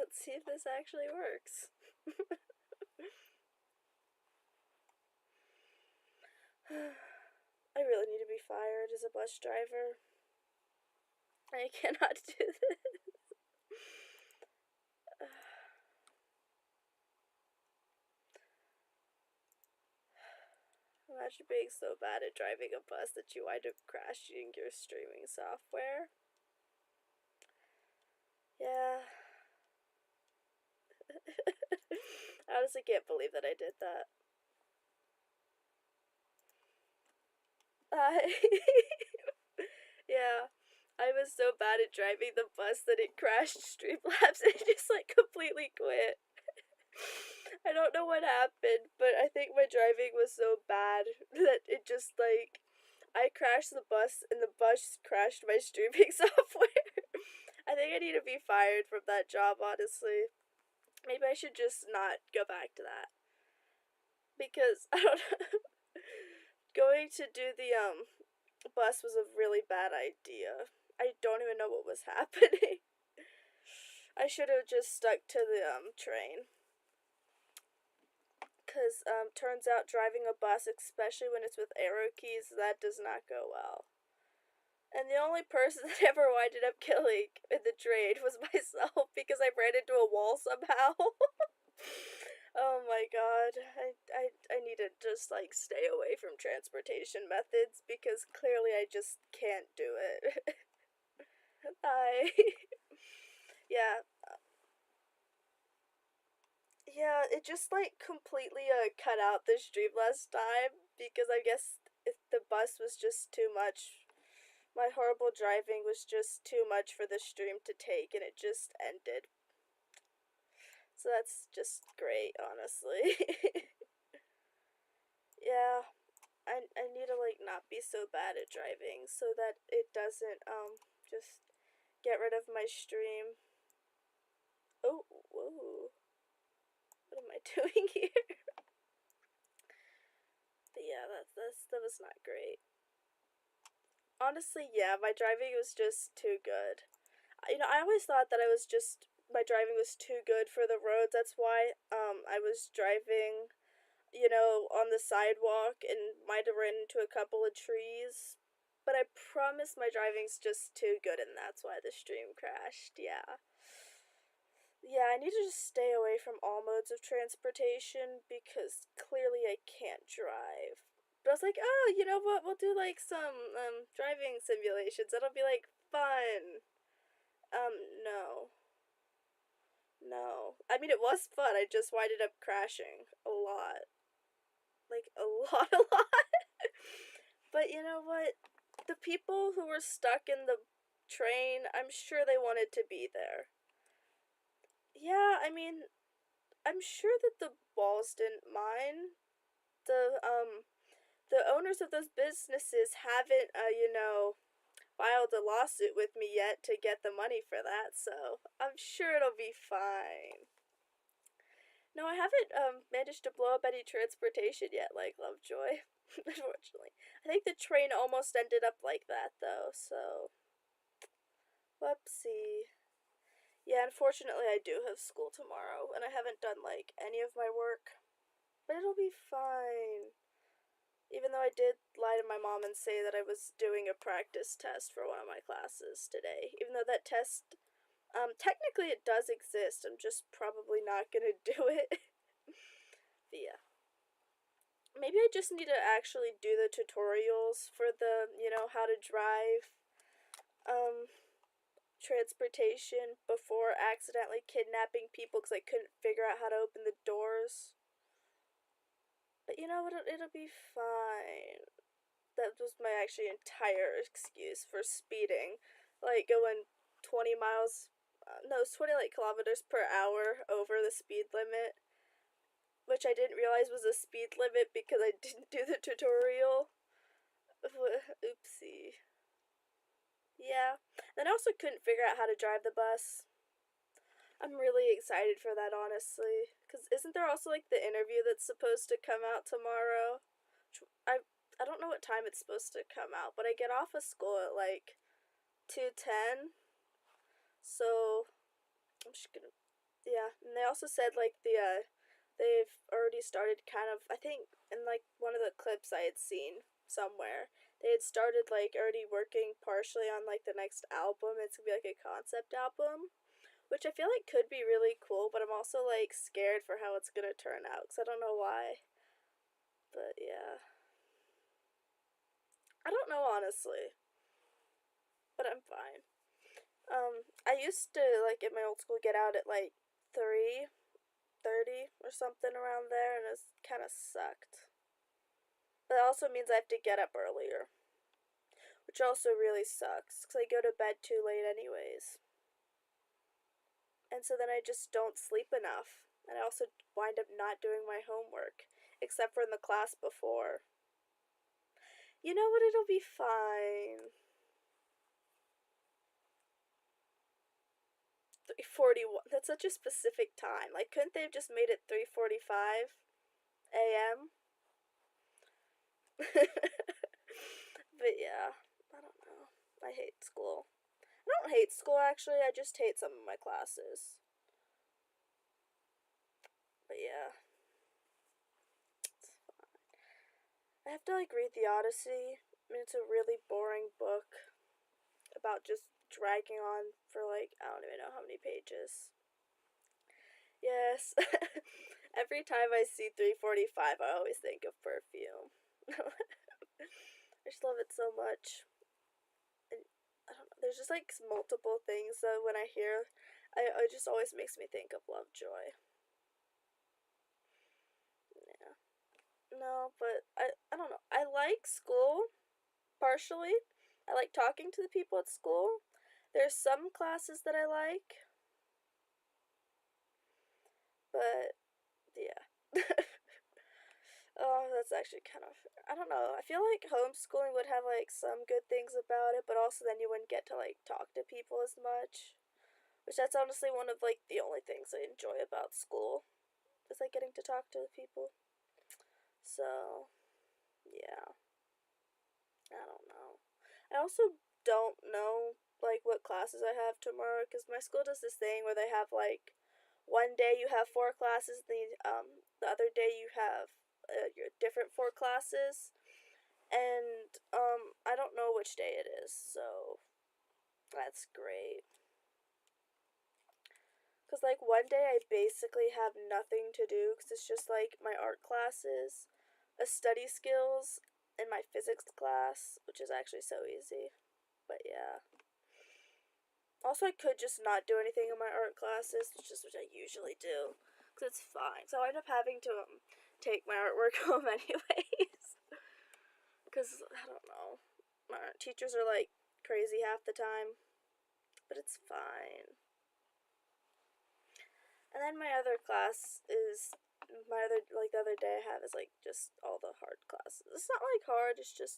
Let's see if this actually works. I really need to be fired as a bus driver. I cannot do this. Imagine being so bad at driving a bus that you wind up crashing your streaming software. Yeah. I honestly can't believe that I did that. Yeah. I was so bad at driving the bus that it crashed Streamlabs and it just like completely quit. I don't know what happened, but I think my driving was so bad that it just like I crashed the bus and the bus crashed my streaming software. I think I need to be fired from that job, honestly. Maybe I should just not go back to that. Because I don't know. Going to do the bus was a really bad idea. I don't even know what was happening. I should have just stuck to the train. Because turns out driving a bus, especially when it's with arrow keys, that does not go well. And the only person that ever winded up killing in the train was myself because I ran into a wall somehow. Oh my god. I need to just like stay away from transportation methods because clearly I just can't do it. I yeah. Yeah, it just like completely cut out the stream last time because I guess the bus was just too much. My horrible driving was just too much for the stream to take and it just ended. So that's just great, honestly. Yeah, I need to like not be so bad at driving so that it doesn't just get rid of my stream. Oh, whoa. What am I doing here? But yeah, that was not great. Honestly, yeah, my driving was just too good. You know, I always thought that I was just my driving was too good for the roads. That's why I was driving, you know, on the sidewalk and might have ran into a couple of trees. But I promise my driving's just too good and that's why the stream crashed. Yeah. Yeah, I need to just stay away from all modes of transportation because clearly I can't drive. But I was like, oh, you know what? We'll do like some driving simulations. That'll be like fun. No. No. I mean, it was fun. I just winded up crashing a lot. Like, a lot, a lot. But you know what? The people who were stuck in the train, I'm sure they wanted to be there. Yeah, I mean, I'm sure that the balls didn't mind. The owners of those businesses haven't, you know, filed a lawsuit with me yet to get the money for that, so I'm sure it'll be fine. No, I haven't managed to blow up any transportation yet, like Lovejoy. Unfortunately, I think the train almost ended up like that though. So, whoopsie. Yeah, unfortunately, I do have school tomorrow, and I haven't done like any of my work, but it'll be fine. Even though I did lie to my mom and say that I was doing a practice test for one of my classes today, even though that test, technically it does exist. I'm just probably not gonna do it. But yeah. Maybe I just need to actually do the tutorials for the, you know, how to drive, um, transportation before accidentally kidnapping people because I couldn't figure out how to open the doors. But you know what? It'll be fine. That was my actually entire excuse for speeding. Like going 20 miles, no, it's 20 like kilometers per hour over the speed limit. Which I didn't realize was a speed limit because I didn't do the tutorial. Oopsie. Yeah. Then I also couldn't figure out how to drive the bus. I'm really excited for that, honestly. Because isn't there also, like, the interview that's supposed to come out tomorrow? I don't know what time it's supposed to come out, but I get off of school at, like, 2:10. So, I'm just gonna Yeah, and they also said like they've already started kind of, I think in like one of the clips I had seen somewhere, they had started like already working partially on like the next album. It's gonna be like a concept album, which I feel like could be really cool, but I'm also like scared for how it's gonna turn out because I don't know why. But yeah, I don't know honestly, but I'm fine. I used to like in my old school get out at like 3:30 or something around there, and it kind of sucked. But it also means I have to get up earlier, which also really sucks because I go to bed too late anyways. And so then I just don't sleep enough. And I also wind up not doing my homework, except for in the class before. You know what? It'll be fine. 3:41. That's such a specific time. Like, couldn't they have just made it 3:45 a.m.? But yeah, I don't know. I hate school. I don't hate school actually. I just hate some of my classes. But yeah, I have to like read the Odyssey. I mean, it's a really boring book about just dragging on for like I don't even know how many pages. Yes. Every time I see 3:45, I always think of perfume. I just love it so much. And I don't know, there's just like multiple things that when I hear, it just always makes me think of Lovejoy. Yeah. No, but I don't know. I like school partially. I like talking to the people at school. There's some classes that I like, but yeah. Oh, that's actually kind of. I don't know. I feel like homeschooling would have like some good things about it, but also then you wouldn't get to like talk to people as much. Which that's honestly one of like the only things I enjoy about school is like getting to talk to people. So, yeah. I don't know. I also don't know like what classes I have tomorrow because my school does this thing where they have like one day you have four classes, the other day you have your different four classes, and I don't know which day it is, so that's great. Cause like one day I basically have nothing to do because it's just like my art classes, a study skills, and my physics class, which is actually so easy. But yeah. Also, I could just not do anything in my art classes, which is what I usually do, because it's fine. So I end up having to take my artwork home anyways. Because, I don't know, my art teachers are like crazy half the time, but it's fine. And then my other class is, my other, like the other day I have is like just all the hard classes. It's not like hard, it's just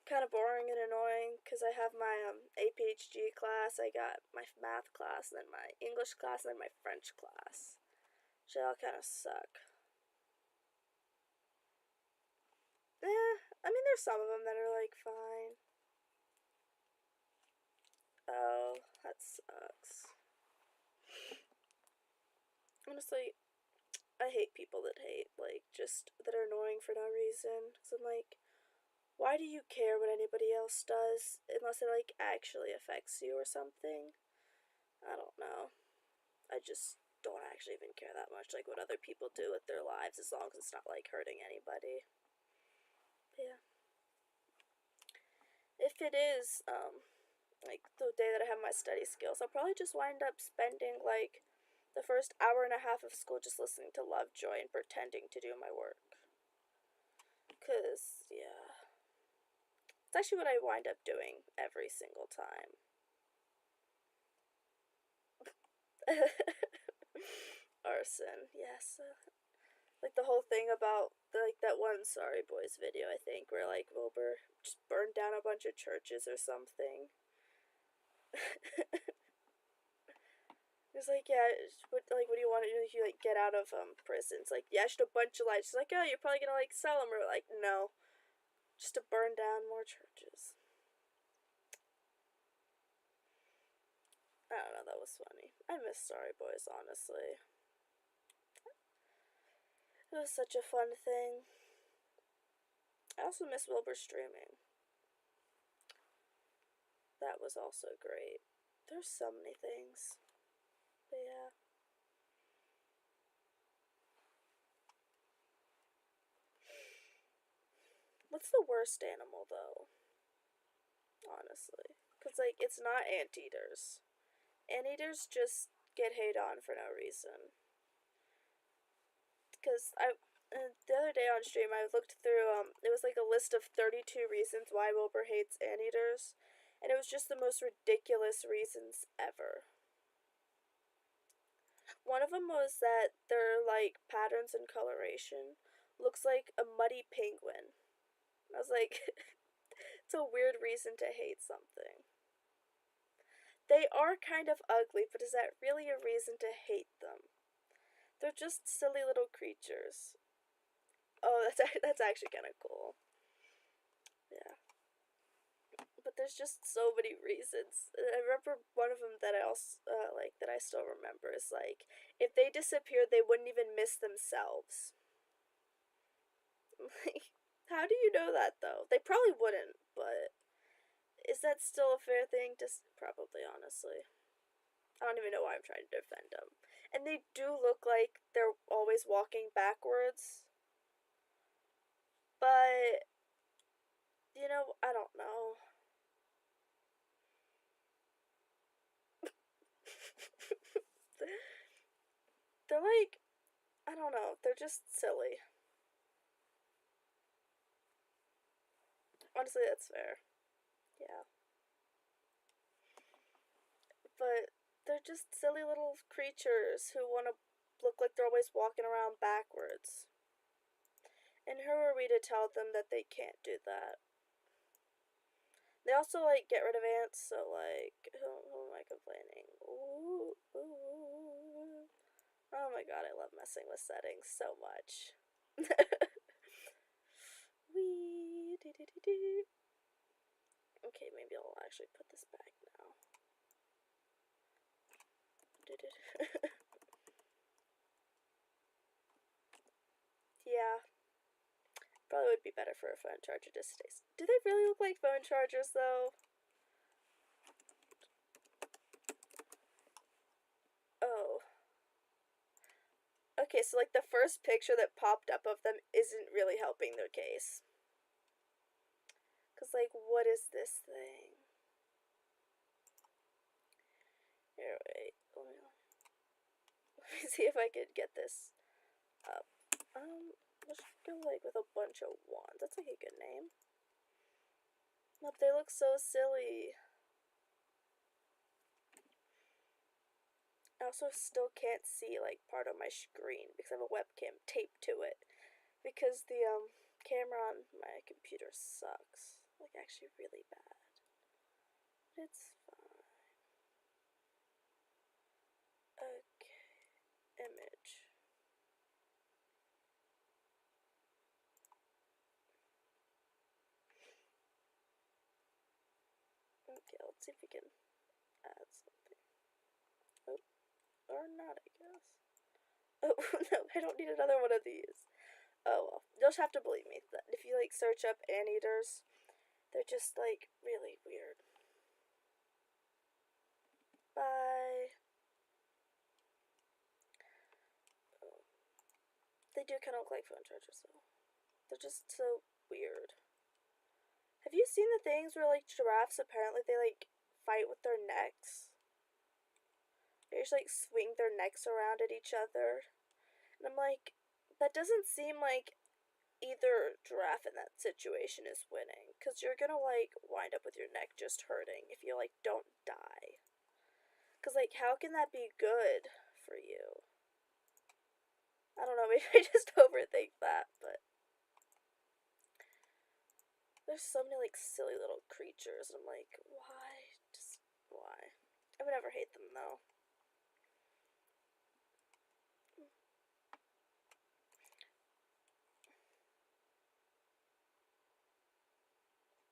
kind of boring and annoying because I have my APHG class, I got my math class, and then my English class, and then my French class. Which all kind of suck. I mean, there's some of them that are like fine. Oh, that sucks. Honestly, I hate people that hate, like, just that are annoying for no reason. Because I'm like, why do you care what anybody else does unless it, like, actually affects you or something? I don't know. I just don't actually even care that much, like, what other people do with their lives as long as it's not, like, hurting anybody. Yeah. If it is, like, the day that I have my study skills, I'll probably just wind up spending, like, the first hour and a half of school just listening to Lovejoy and pretending to do my work. Because, yeah. It's actually what I wind up doing every single time. Arson, yes. Like the whole thing about like that one Sorry Boys video, I think, where like Wilbur just burned down a bunch of churches or something. It's like, yeah, what do you want to do if you like get out of prison? It's like, yeah, just a bunch of lights. She's like, oh, you're probably gonna like sell them, or like, no, just to burn down more churches. I don't know, that was funny. I miss Sorry Boys, honestly. It was such a fun thing. I also miss Wilbur streaming. That was also great. There's so many things. But yeah. What's the worst animal, though? Honestly. Because, like, it's not anteaters. Anteaters just get hate on for no reason. Because the other day on stream, I looked through, it was like a list of 32 reasons why Wilbur hates anteaters. And it was just the most ridiculous reasons ever. One of them was that their, like, patterns and coloration looks like a muddy penguin. I was like, it's a weird reason to hate something. They are kind of ugly, but is that really a reason to hate them? They're just silly little creatures. Oh, that's actually kind of cool. Yeah. But there's just so many reasons. I remember one of them that I also that I still remember is like if they disappeared, they wouldn't even miss themselves. Like, how do you know that though? They probably wouldn't, but is that still a fair thing? Just probably, honestly. I don't even know why I'm trying to defend them. And they do look like they're always walking backwards. But, you know, I don't know. They're like, I don't know, they're just silly. Honestly, that's fair. Yeah. But they're just silly little creatures who want to look like they're always walking around backwards. And who are we to tell them that they can't do that? They also, like, get rid of ants, so, like, who am I complaining? Ooh, ooh. Oh my god, I love messing with settings so much. Wee, dee dee dee dee. Okay, maybe I'll actually put this back now. Yeah. Probably would be better for a phone charger to stay. Do they really look like phone chargers, though? Oh. Okay, so, like, the first picture that popped up of them isn't really helping their case. Because, like, what is this thing? Here, wait. Let me see if I could get this up. Let's go, like, with a bunch of wands. That's, like, a good name. But they look so silly. I also still can't see, like, part of my screen because I have a webcam taped to it. Because the, camera on my computer sucks. Like, actually really bad. But it's fine. Okay. Image. Okay, let's see if we can add something. Oh, or not, I guess. Oh, no, I don't need another one of these. Oh, well. You'll just have to believe me that if you, like, search up anteaters, they're just, like, really weird. Bye. Oh. They do kind of look like phone chargers, though. They're just so weird. Have you seen the things where, like, giraffes apparently they, like, fight with their necks? They just, like, swing their necks around at each other. And I'm like, that doesn't seem like either giraffe in that situation is winning. Because you're gonna, like, wind up with your neck just hurting if you, like, don't die. Because, like, how can that be good for you? I don't know, maybe I just overthink that, but there's so many, like, silly little creatures, and I'm like, why? Just, why? I would never hate them, though.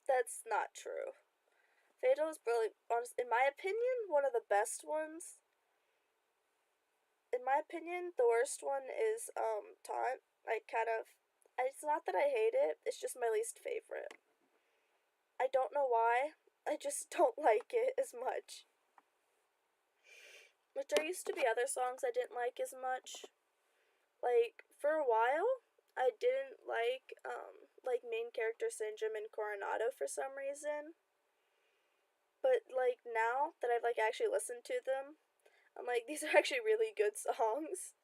That's not true. Fatal is really, honest, in my opinion, one of the best ones. In my opinion, the worst one is Taunt. I kind of, it's not that I hate it. It's just my least favorite. I don't know why. I just don't like it as much. But there used to be other songs I didn't like as much. Like for a while, I didn't like main character Syndrome and Coronado for some reason. But like now that I've like actually listened to them, I'm like these are actually really good songs.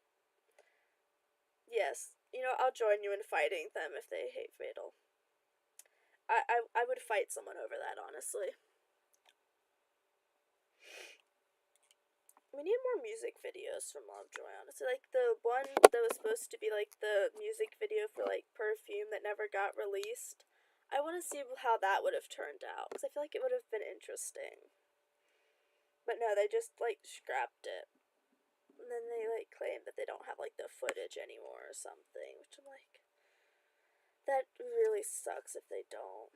Yes, I'll join you in fighting them if they hate Fatal. I would fight someone over that, honestly. We need more music videos from Lovejoy, honestly. Like the one that was supposed to be like the music video for like Perfume that never got released. I want to see how that would have turned out because I feel like it would have been interesting. But no, they just like scrapped it. And then they like claim that they don't have like the footage anymore or something, which I'm like, that really sucks if they don't.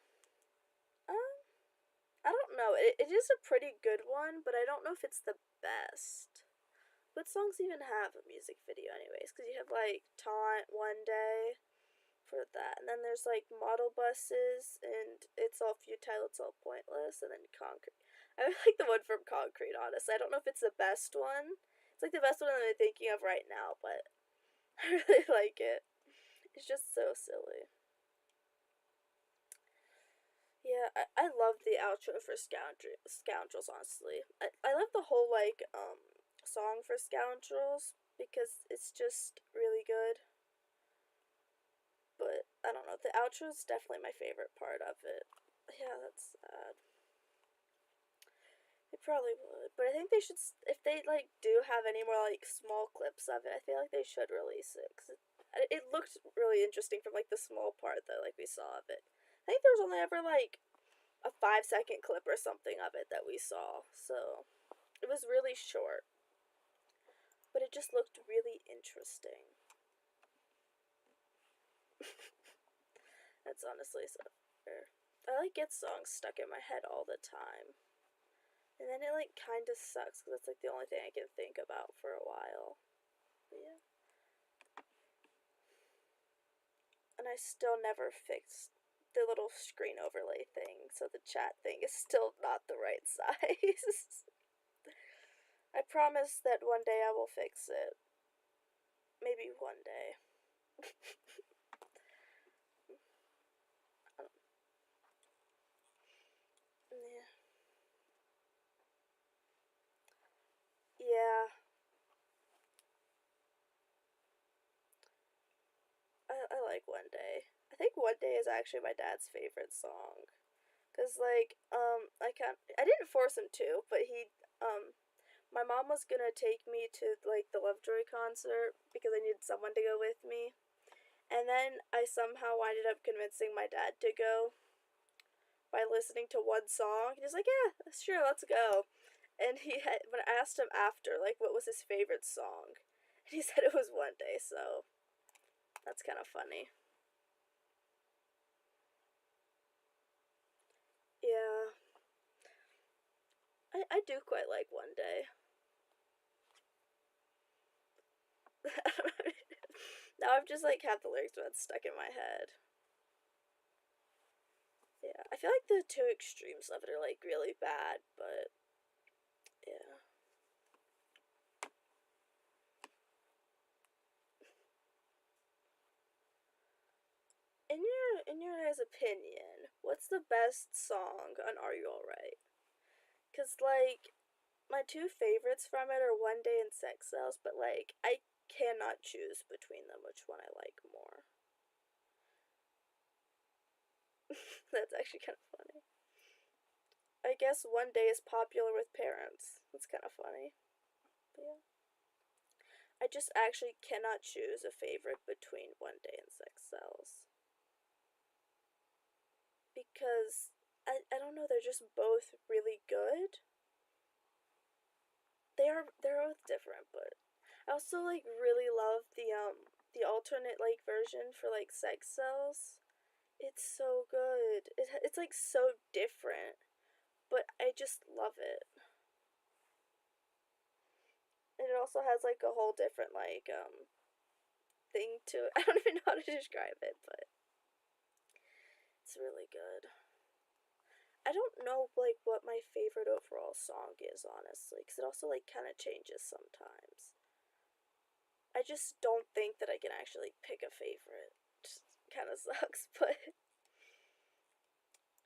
Um, I don't know. It is a pretty good one, but I don't know if it's the best. What songs even have a music video, anyways? Because you have like Taunt, One Day for that, and then there's like Model Buses, and It's All Futile, It's All Pointless, and then Concrete. I really like the one from Concrete, honestly. I don't know if it's the best one. It's like the best one that I'm thinking of right now, but I really like it. It's just so silly. Yeah, I love the outro for Scoundrels, honestly. I love the whole, like, song for Scoundrels because it's just really good. But, I don't know, the outro is definitely my favorite part of it. Yeah, that's sad. They probably would. But I think they should, if they, like, do have any more, like, small clips of it, I feel like they should release it. Because it looked really interesting from, like, the small part that, like, we saw of it. I think there was only ever, like, a 5-second clip or something of it that we saw. So it was really short. But it just looked really interesting. That's honestly so fair. I like get songs stuck in my head all the time. And then it like kinda sucks because it's like the only thing I can think about for a while. But yeah. And I still never fixed the little screen overlay thing, so the chat thing is still not the right size. I promise that one day I will fix it. Maybe one day. Yeah. Yeah. I like One Day. I think One Day is actually my dad's favorite song. Cause like, I didn't force him to, but my mom was gonna take me to like the Lovejoy concert because I needed someone to go with me. And then I somehow ended up convincing my dad to go by listening to one song. He was like, "Yeah, sure, let's go." And when I asked him after, like, what was his favorite song, and he said it was One Day. So that's kind of funny. Yeah, I do quite like One Day. Now I've just like had the lyrics but stuck in my head. Yeah, I feel like the two extremes of it are like really bad, but yeah. In your guys' opinion, what's the best song on Are You Alright? Cause like my two favorites from it are One Day and Sex Cells, but like I cannot choose between them which one I like more. That's actually kind of funny. I guess One Day is popular with parents. That's kind of funny. But yeah. I just actually cannot choose a favorite between One Day and Sex Cells. Because I don't know, they're just both really good. They're both different, but I also like really love the alternate like version for like Sex Cells. It's so good. It's like so different. but I just love it. And it also has like a whole different like thing to it. I don't even know how to describe it, but it's really good. I don't know like what my favorite overall song is, honestly, because it also like kind of changes sometimes. I just don't think that I can actually pick a favorite. Kind of sucks, but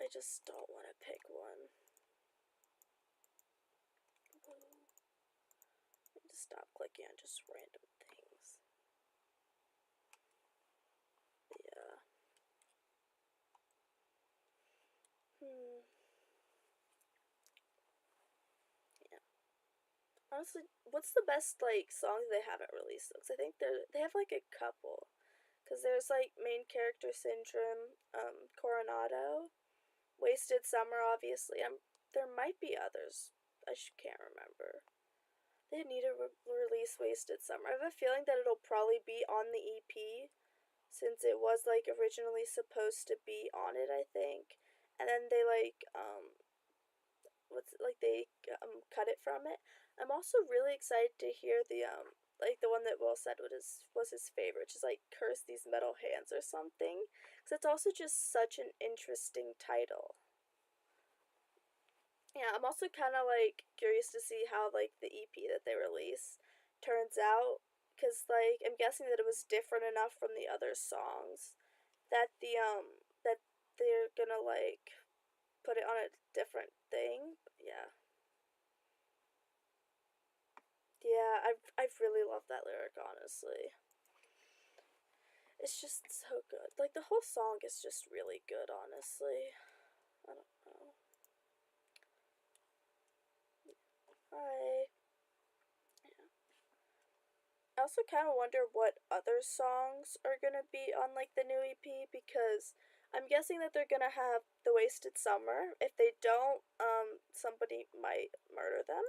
I just don't want to pick one. Just stop clicking on just random things. Yeah. Yeah. Honestly, what's the best like song they haven't released? Because I think they have like a couple. Because there's like main character syndrome, Coronado, Wasted Summer, obviously. There might be others. Can't remember. They need to release Wasted Summer. I have a feeling that it'll probably be on the EP, since it was like originally supposed to be on it, I think. And then they they cut it from it. I'm also really excited to hear the one that Will said was his favorite, which is like Curse These Metal Hands or something. Because it's also just such an interesting title. Yeah, I'm also kind of like curious to see how like the EP that they release turns out, because like I'm guessing that it was different enough from the other songs that that they're gonna like put it on a different thing. Yeah. Yeah, I've really loved that lyric, honestly. It's just so good. Like the whole song is just really good, honestly. I don't know. Hi. Yeah. I also kind of wonder what other songs are gonna be on like the new EP, because I'm guessing that they're gonna have The Wasted Summer. If they don't, somebody might murder them,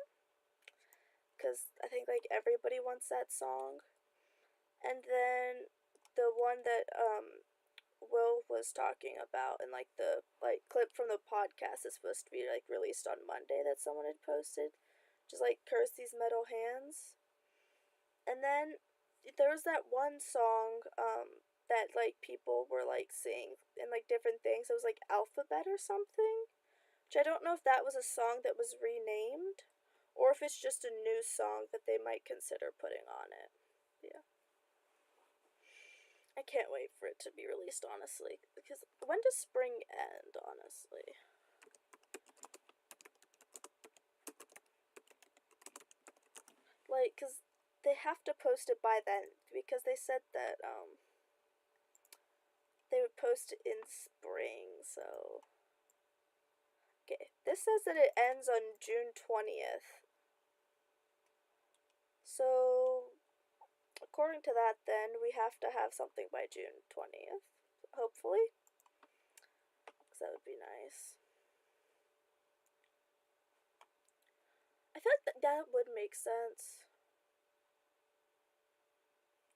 because I think like everybody wants that song. And then the one that Will was talking about, and like the like clip from the podcast is supposed to be like released on Monday that someone had posted, just like Curse These Metal Hands. And then there was that one song that like people were like singing in like different things. It was like Alphabet or something, which I don't know if that was a song that was renamed or if it's just a new song that they might consider putting on it. Yeah. I can't wait for it to be released, honestly. Because when does spring end, honestly? Like, because they have to post it by then. Because they said that, they would post it in spring, so. Okay, this says that it ends on June 20th. So, according to that, then, we have to have something by June 20th. Hopefully. Because that would be nice. I feel like that would make sense.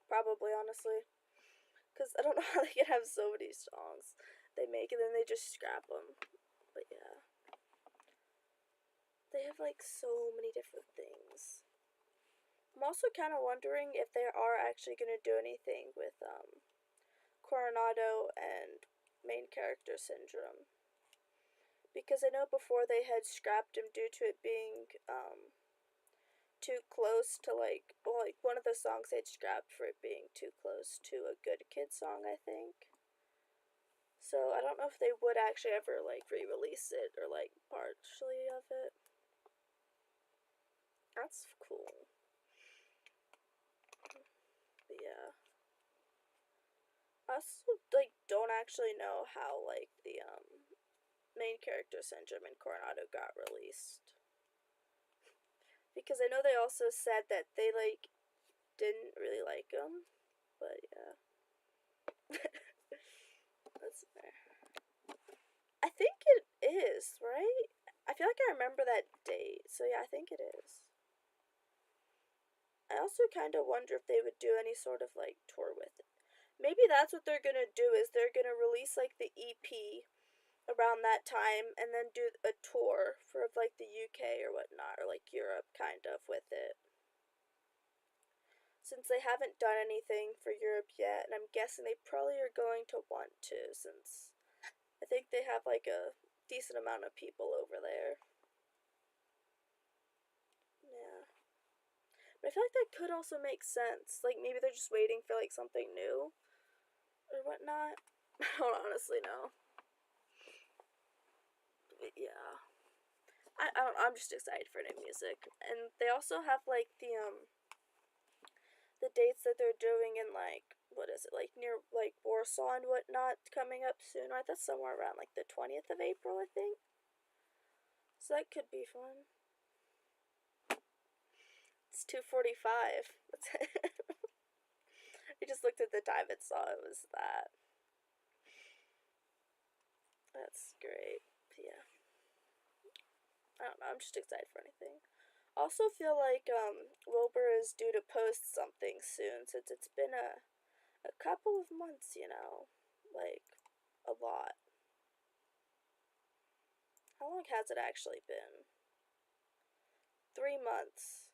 Probably, honestly. Because I don't know how they can have so many songs they make and then they just scrap them. But yeah. They have like so many different things. I'm also kind of wondering if they are actually going to do anything with Coronado and main character syndrome. Because I know before they had scrapped him due to it being too close to like one of the songs they'd scrapped for it being too close to a Good Kid song, I think. So I don't know if they would actually ever like re-release it or like partially of it. That's cool. But yeah. I also like don't actually know how like the main character syndrome in Coronado got released. Because I know they also said that they like didn't really like him. But yeah. That's fair. I think it is, right? I feel like I remember that date. So yeah, I think it is. I also kind of wonder if they would do any sort of like tour with it. Maybe that's what they're gonna do, is they're gonna release like the EP around that time and then do a tour for like the UK or whatnot, or like Europe kind of with it. Since they haven't done anything for Europe yet, and I'm guessing they probably are going to want to, since I think they have like a decent amount of people over there. Yeah. But I feel like that could also make sense. Like maybe they're just waiting for like something new or whatnot. I don't honestly know. But yeah. I'm just excited for new music. And they also have like the dates that they're doing in like what is it, like near like Warsaw and whatnot coming up soon. Right, that's somewhere around like the 20th of April, I think. So that could be fun. It's 2:45. I just looked at the time and saw it was that. That's great. Yeah. I don't know. I'm just excited for anything. Also feel like Wilbur is due to post something soon since it's been a couple of months, like a lot. How long has it actually been? 3 months.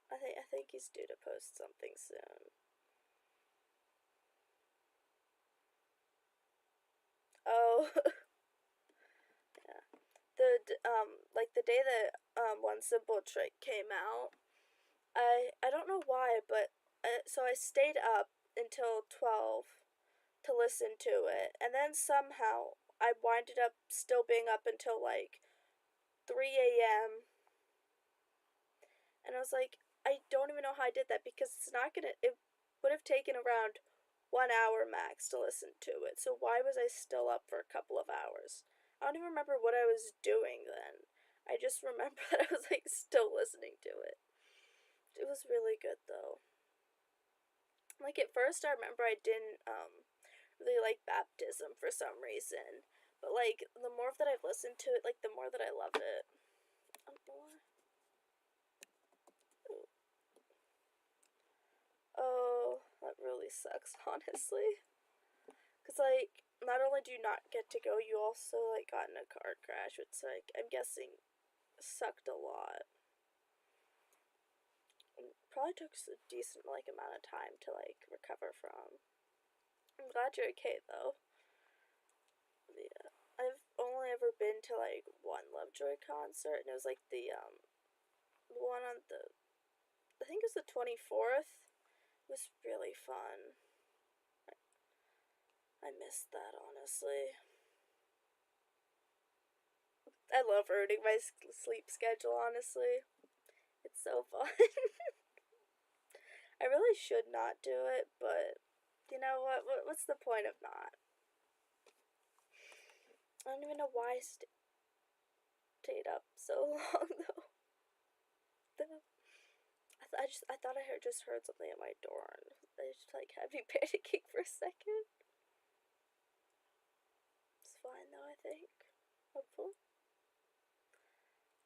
I think he's due to post something soon. Oh, yeah. Like the day that One Simple Trick came out, I don't know why, but so I stayed up until 12 to listen to it, and then somehow I winded up still being up until like 3 a.m. And I was like, I don't even know how I did that because it would have taken around 1 hour max to listen to it. So why was I still up for a couple of hours? I don't even remember what I was doing then. I just remember that I was like still listening to it. It was really good though. Like at first I remember I didn't really like Baptism for some reason. But like the more that I've listened to it, like the more that I love it. I don't know why. Oh, that really sucks, honestly. Cause like, not only do you not get to go, you also like got in a car crash, which like I'm guessing sucked a lot. And probably took a decent like amount of time to like recover from. I'm glad you're okay though. Yeah, I've only ever been to like one Lovejoy concert, and it was like the one on the I think it was the 24th. It was really fun. I missed that honestly. I love ruining my sleep schedule, honestly. It's so fun. I really should not do it, but you know what's the point of not? I don't even know why I stayed up so long though. I thought I just heard something at my door, and I just like had me panicking for a second. It's fine though, I think. Hopefully.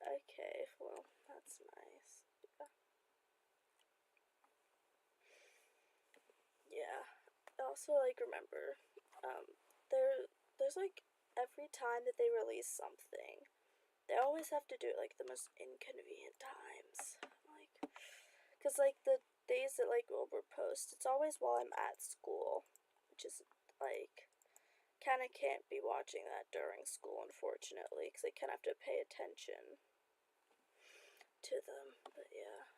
Okay, well, that's nice. Yeah. I also like remember, there's like every time that they release something, they always have to do it like the most inconvenient times. Like, cause like the days that like Wilbur posts, it's always while I'm at school, which is like kind of can't be watching that during school, unfortunately, because I kind of have to pay attention to them. But yeah.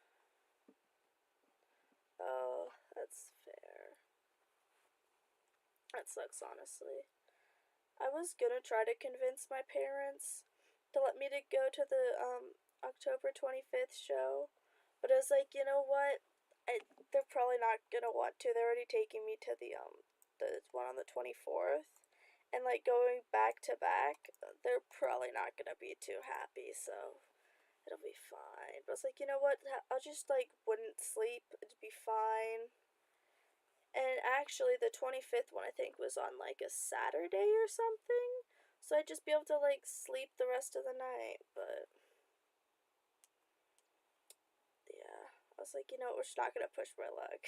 Oh, that's fair. That sucks, honestly. I was gonna try to convince my parents to let me to go to the October 25th show, but I was like, you know what? They're probably not gonna want to. They're already taking me to the one on the 24th, and like going back to back, they're probably not gonna be too happy. So it'll be fine. But I was like, you know what? I'll just like wouldn't sleep. It'd be fine. And actually, the 25th one I think was on like a Saturday or something. So I'd just be able to like sleep the rest of the night. But yeah, I was like, you know, we're just not gonna push my luck.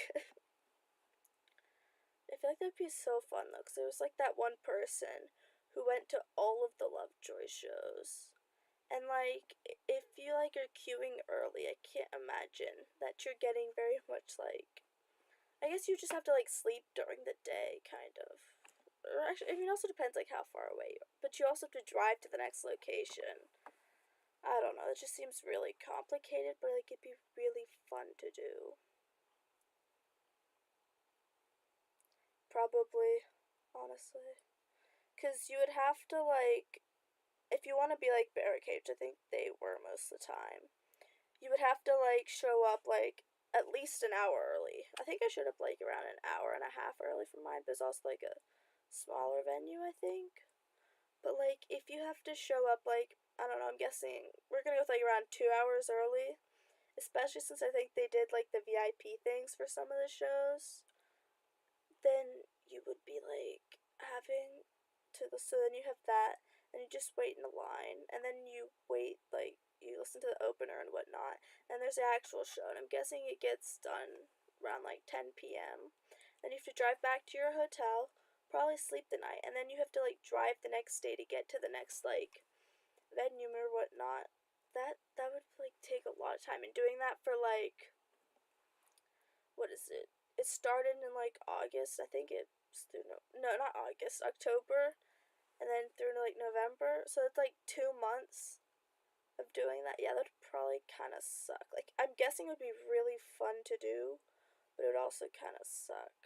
I feel like that'd be so fun though, because there was like that one person who went to all of the Lovejoy shows. And like, if you like are queuing early, I can't imagine that you're getting very much like. I guess you just have to like sleep during the day, kind of. Or actually, I mean, it also depends like how far away you are. But you also have to drive to the next location. I don't know. It just seems really complicated, but like it'd be really fun to do. Probably, honestly, because you would have to like, if you want to be like barricades, I think they were most of the time. You would have to like show up like at least an hour early. I think I showed up like around an hour and a half early for mine, but it's also like a smaller venue, I think. But like if you have to show up like I don't know, I'm guessing we're gonna go with like around 2 hours early. Especially since I think they did like the VIP things for some of the shows. Then you would be like having to so then you have that, and you just wait in a line, and then you wait like you listen to the opener and whatnot, and there's the actual show, and I'm guessing it gets done around like 10 p.m. Then you have to drive back to your hotel, probably sleep the night, and then you have to like drive the next day to get to the next like venue or whatnot. That would like take a lot of time, and doing that for like what is it? It started in like August. I think it's through no, not August, October, and then through like November. So it's like 2 months of doing that. Yeah, that'd probably kind of suck. Like I'm guessing it would be really fun to do, but it would also kind of suck.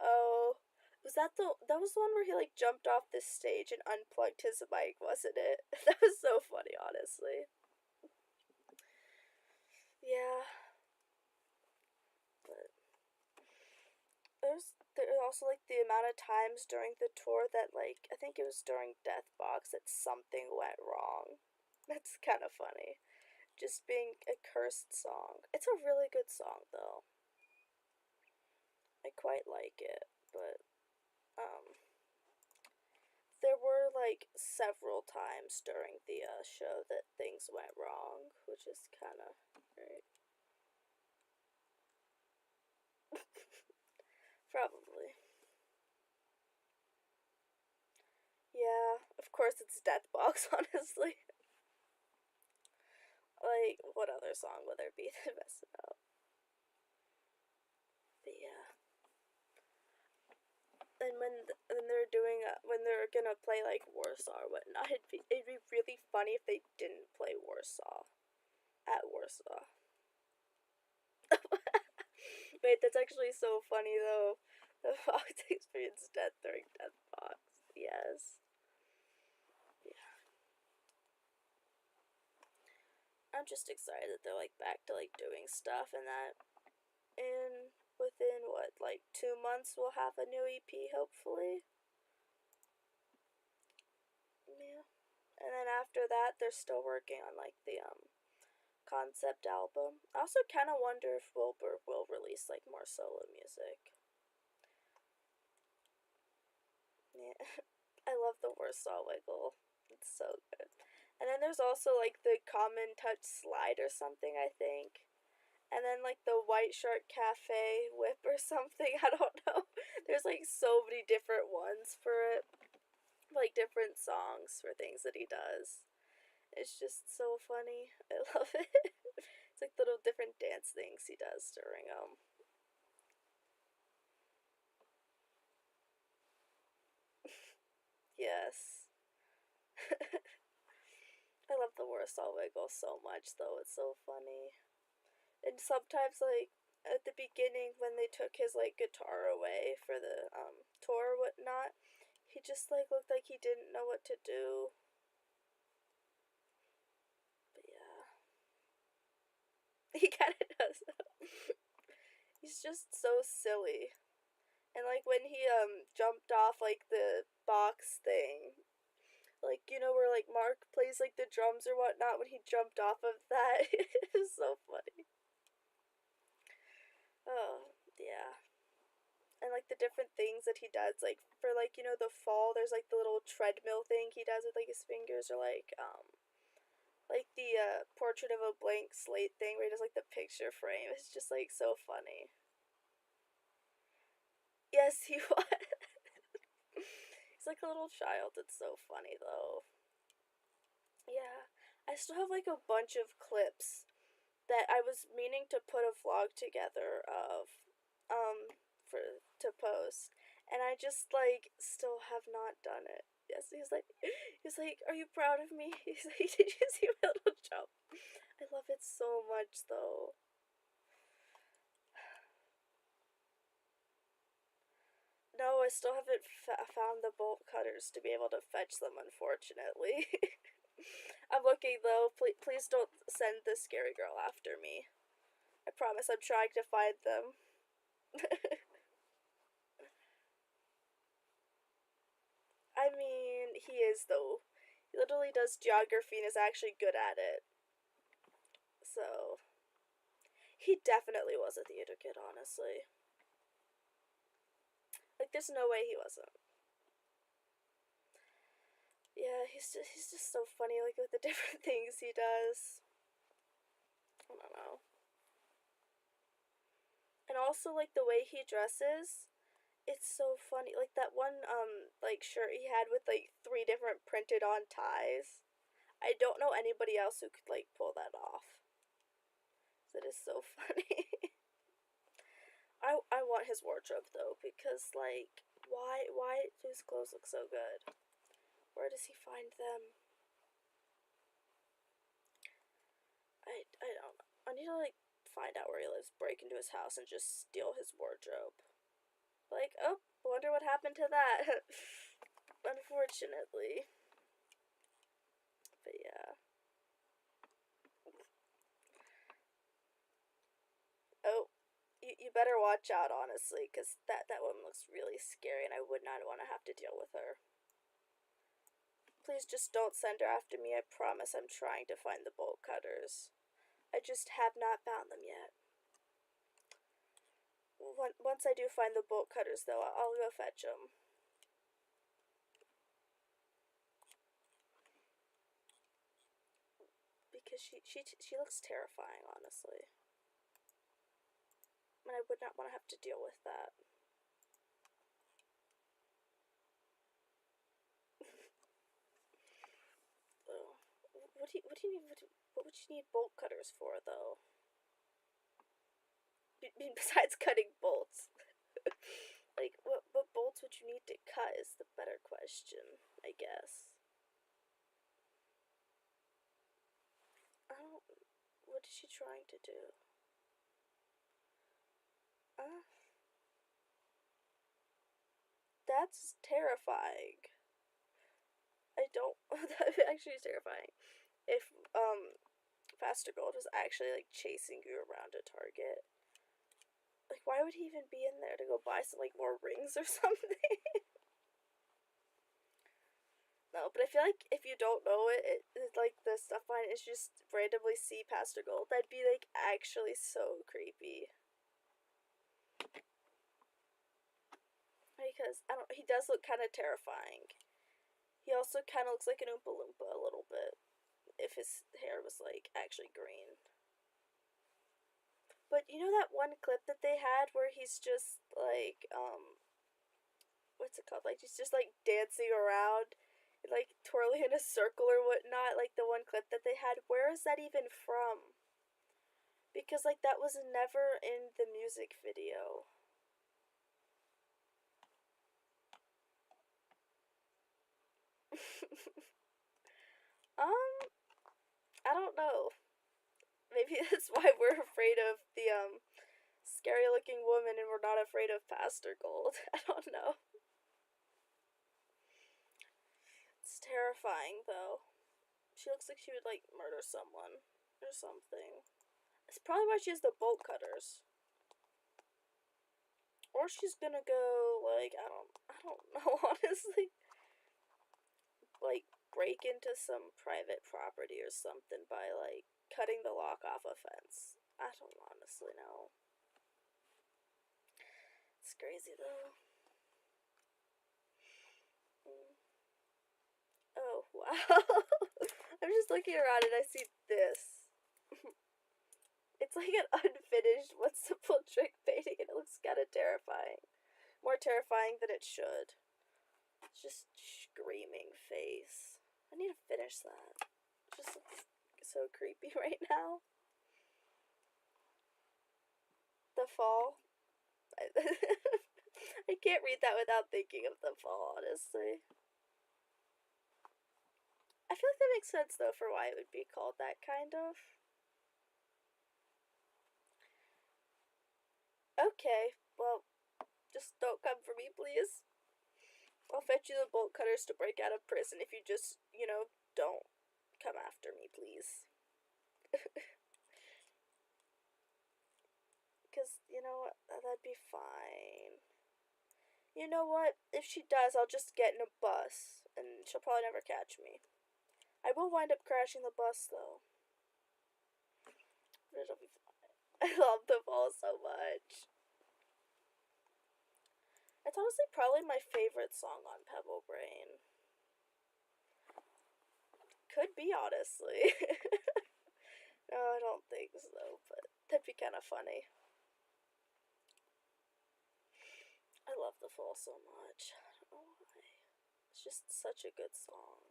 Oh, that was the one where he like jumped off this stage and unplugged his mic, wasn't it? That was so funny, honestly. Yeah, but there's also like the amount of times during the tour that like I think it was during Deathbox that something went wrong. That's kind of funny. Just being a cursed song. It's a really good song though. I quite like it, but um there were like several times during the show that things went wrong, which is kind of right. Probably. Yeah, of course it's Deathbox, honestly. Like, what other song would there be to mess it up? But yeah. And when they're doing when they're gonna play like Warsaw or whatnot, it'd be really funny if they didn't play Warsaw at Warsaw. Wait, that's actually so funny though. The Fox experienced death during Death Box. Yes. Yeah. I'm just excited that they're like back to like doing stuff and that in within what like 2 months we'll have a new EP hopefully. Yeah. And then after that they're still working on like the concept album. I also kind of wonder if Wilbur will release like more solo music. Yeah, I love the Warsaw Wiggle. It's so good. And then there's also like the Common Touch Slide or something, I think. And then like the White Shark Cafe Whip or something. I don't know. There's like so many different ones for it. Like different songs for things that he does. It's just so funny. I love it. It's like little different dance things he does during Yes. I love the Warsaw Wiggle so much though. It's so funny. And sometimes like at the beginning when they took his like guitar away for the tour or whatnot, he just like looked like he didn't know what to do. But yeah. He kinda does. He's just so silly. And like when he jumped off like the box thing, like you know where like Mark plays like the drums or whatnot, when he jumped off of that, it was so funny. Oh yeah. And like the different things that he does, like for like you know the fall, there's like the little treadmill thing he does with like his fingers, or like the portrait of a blank slate thing where he does like the picture frame. It's just like so funny. Yes, he was. He's like a little child. It's so funny though. Yeah. I still have like a bunch of clips that I was meaning to put a vlog together of for to post, and I just like still have not done it. Yes, he's like, are you proud of me? He's like, did you see my little jump? I love it so much though. No, I still haven't found the bolt cutters to be able to fetch them, unfortunately. I'm looking though. Please don't send this scary girl after me. I promise I'm trying to find them. I mean, he is though. He literally does geography and is actually good at it. So, he definitely was a theater kid, honestly. Like, there's no way he wasn't. Yeah, he's just so funny, like, with the different things he does. I don't know. And also, like, the way he dresses, it's so funny. Like, that one, like, shirt he had with, like, 3 different printed on ties. I don't know anybody else who could, like, pull that off. It is so funny. I want his wardrobe, though, because, like, why do his clothes look so good? Where does he find them? I don't know. I need to, like, find out where he lives, break into his house, and just steal his wardrobe. Like, oh, wonder what happened to that. Unfortunately. But yeah. Oh, you better watch out, honestly, because that woman looks really scary, and I would not want to have to deal with her. Please just don't send her after me. I promise I'm trying to find the bolt cutters. I just have not found them yet. Once I do find the bolt cutters, though, I'll go fetch them. Because she looks terrifying, honestly. And I would not want to have to deal with that. Oh, what do you need? What would you need bolt cutters for, though? Besides cutting bolts. Like, what bolts would you need to cut is the better question, I guess. I don't. What is she trying to do? That's terrifying. I don't. That actually is terrifying. If, Faster Gold was actually, like, chasing you around a Target. Like, why would he even be in there to go buy some, like, more rings or something? No, but I feel like if you don't know it's like the stuff behind it is just randomly see Pastor Gold. That'd be like actually so creepy. Because I don't. He does look kind of terrifying. He also kind of looks like an Oompa Loompa a little bit. If his hair was like actually green. But you know that one clip that they had where he's just like what's it called? Like he's just like dancing around, like twirling in a circle or whatnot. Like the one clip that they had. Where is that even from? Because like that was never in the music video. I don't know. Maybe that's why we're afraid of the scary looking woman and we're not afraid of Pastor Gold. I don't know. It's terrifying though. She looks like she would like murder someone or something. It's probably why she has the bolt cutters. Or she's gonna go like I don't know honestly. Like break into some private property or something by like cutting the lock off a fence. I don't honestly know. It's crazy though. Oh wow. I'm just looking around and I see this. It's like an unfinished what's the full trick painting and it looks kinda terrifying. More terrifying than it should. It's just screaming face. I need to finish that. It just looks so creepy right now. The Fall. I can't read that without thinking of The Fall, honestly. I feel like that makes sense, though, for why it would be called that, kind of. Okay, well, just don't come for me, please. I'll fetch you the bolt cutters to break out of prison if you just, don't come after me, please. Because, that'd be fine. You know what? If she does, I'll just get in a bus, and she'll probably never catch me. I will wind up crashing the bus, though. But it'll be fine. I love The Fall so much. It's honestly probably my favorite song on Pebble Brain. Could be, honestly. No, I don't think so, but that'd be kind of funny. I love The Fall so much. I don't know why. It's just such a good song.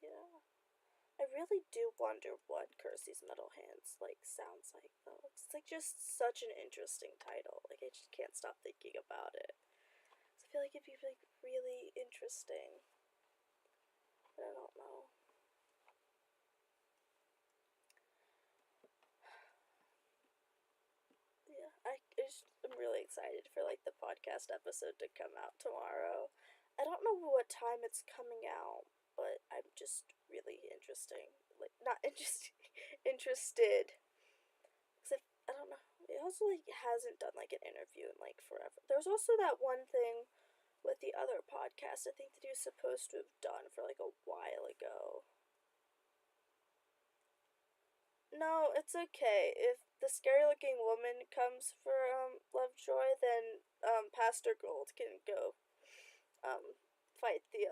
Yeah. I really do wonder what Kersey's Metal Hands sounds like though. It's just such an interesting title. I just can't stop thinking about it. So I feel like it'd be really interesting. But I don't know. Yeah, I'm really excited for the podcast episode to come out tomorrow. I don't know what time it's coming out, but I'm just really not interested. Because I don't know. It also hasn't done an interview in forever. There was also that one thing with the other podcast I think that he was supposed to have done for a while ago. No, it's okay. If the scary looking woman comes for Lovejoy, then Pastor Gold can go fight the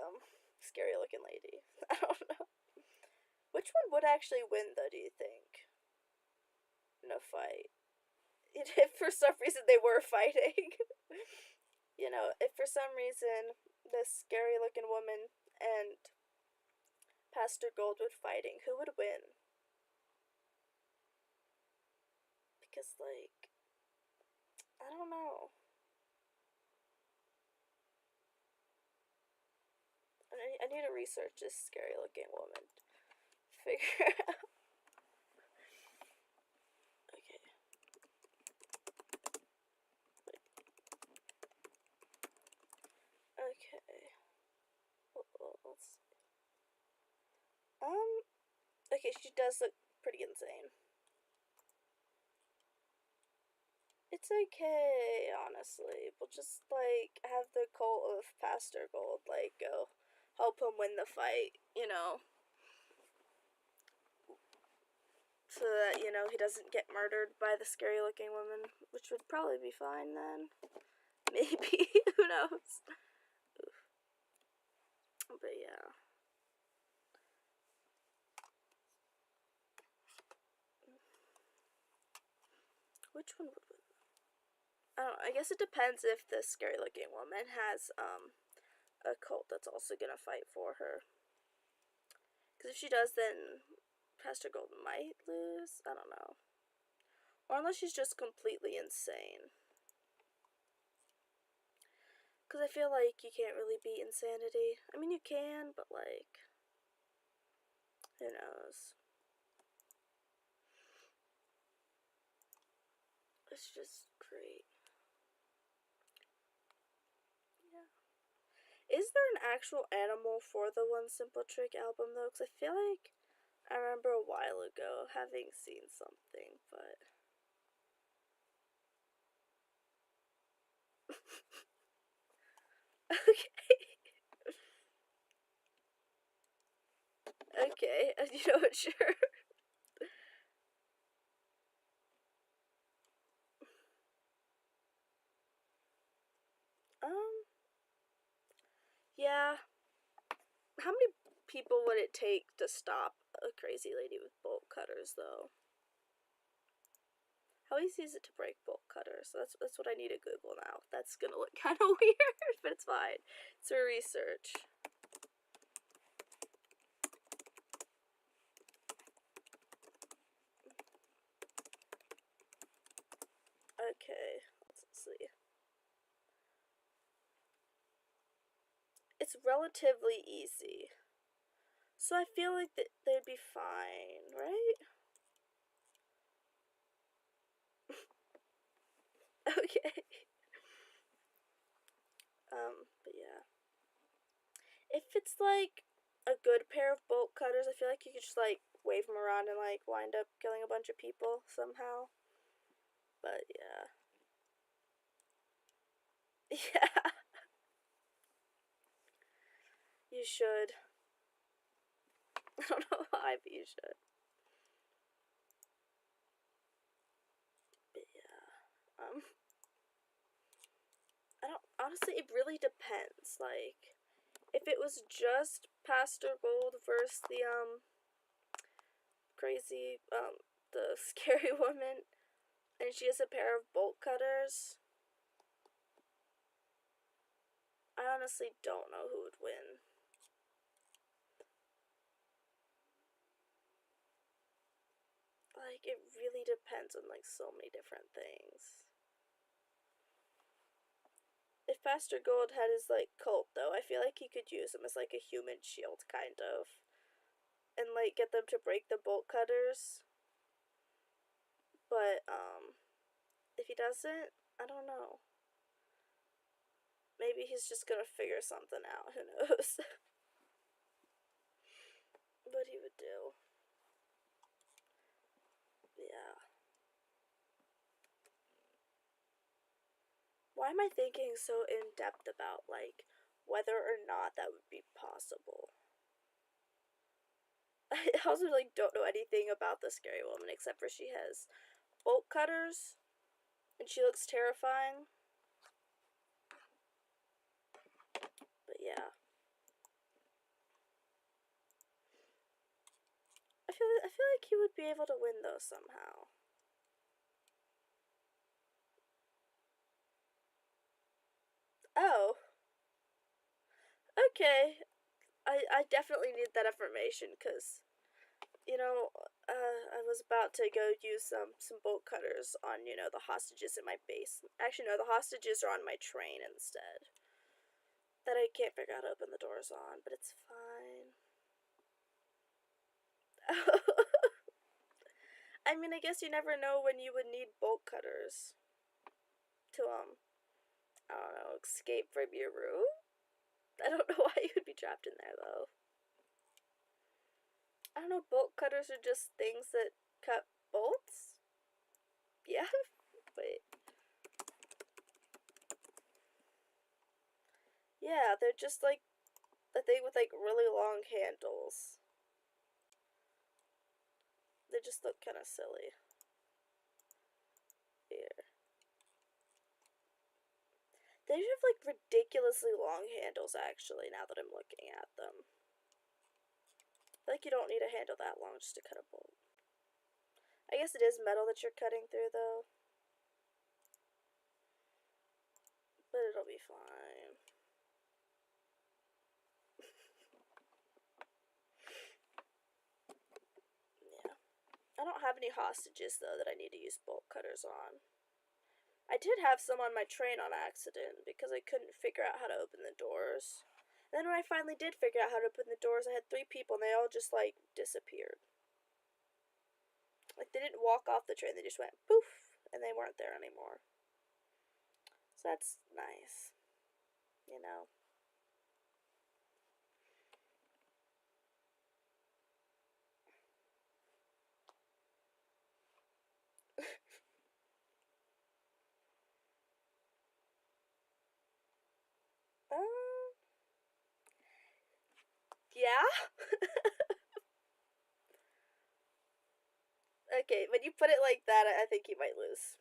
scary looking lady. I don't know. Which one would actually win though, do you think? In a fight. If for some reason they were fighting. If for some reason this scary looking woman and Pastor Gold were fighting, who would win? Because I don't know. I need to research this scary looking woman. Figure out. Okay. Wait. Okay. Let's see. Okay, she does look pretty insane. It's okay, honestly. We'll just have the cult of Pastor Gold go help him win the fight, so that he doesn't get murdered by the scary looking woman, which would probably be fine then. Maybe. Who knows? Oof. But yeah. Which one would win? I don't know. I guess it depends if the scary looking woman has a cult that's also gonna fight for her. Because if she does, then Pastor Gold might lose. I don't know. Or unless she's just completely insane. Because I feel like you can't really beat insanity. I mean, you can, but who knows? It's just great. Yeah. Is there an actual animal for the One Simple Trick album, though? Because I feel like I remember a while ago having seen something, but... Okay. Okay, sure. Yeah. How many people would it take to stop a crazy lady with bolt cutters, though? How easy is it to break bolt cutters? That's what I need to Google now. That's gonna look kind of weird, but it's fine. It's for research. Okay, let's see. It's relatively easy. So I feel like they'd be fine, right? Okay. But yeah. If it's like a good pair of bolt cutters, I feel like you could just like wave them around and like wind up killing a bunch of people somehow. But yeah. Yeah. You should. I don't know why, but you should. But yeah. I don't, honestly, it really depends. Like, if it was just Pastor Gold versus the, crazy, the scary woman, and she has a pair of bolt cutters, I honestly don't know who would win. Like, it really depends on, like, so many different things. If Pastor Gold had his, like, cult, though, I feel like he could use them as, like, a human shield, kind of. And, like, get them to break the bolt cutters. But, if he doesn't, I don't know. Maybe he's just gonna figure something out, who knows. What he would do. Yeah. Why am I thinking so in depth about, like, whether or not that would be possible? I also, like, don't know anything about the scary woman except for she has bolt cutters and she looks terrifying. But yeah. I feel like he would be able to win though somehow. Oh. Okay. I definitely need that information because, you know, I was about to go use some bolt cutters on, you know, the hostages in my base. Actually, no, the hostages are on my train instead. That I can't figure out how to open the doors on, but it's fine. I mean, I guess you never know when you would need bolt cutters to, I don't know, escape from your room? I don't know why you would be trapped in there, though. I don't know, bolt cutters are just things that cut bolts? Yeah? Wait. Yeah, they're just like a thing with like really long handles. They just look kind of silly. Here. They have like ridiculously long handles actually, now that I'm looking at them. I feel like you don't need a handle that long just to cut a bolt. I guess it is metal that you're cutting through though. But it'll be fine. Yeah. I don't have any hostages though that I need to use bolt cutters on. I did have some on my train on accident because I couldn't figure out how to open the doors. And then when I finally did figure out how to open the doors, I had 3 people and they all just like disappeared. Like they didn't walk off the train, they just went poof and they weren't there anymore. So that's nice. You know. Yeah? Okay, when you put it like that, I think you might lose.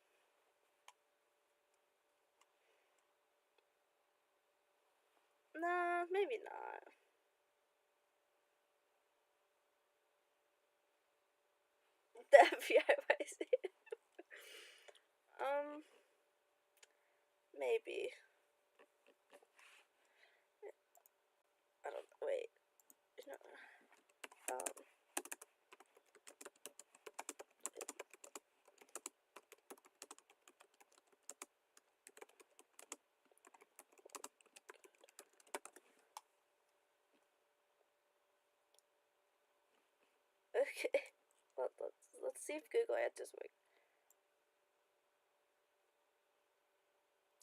Nah, maybe not. The FBI might see it. Maybe. I don't know. Wait. No. Um. Okay. Let's see if Google answers me.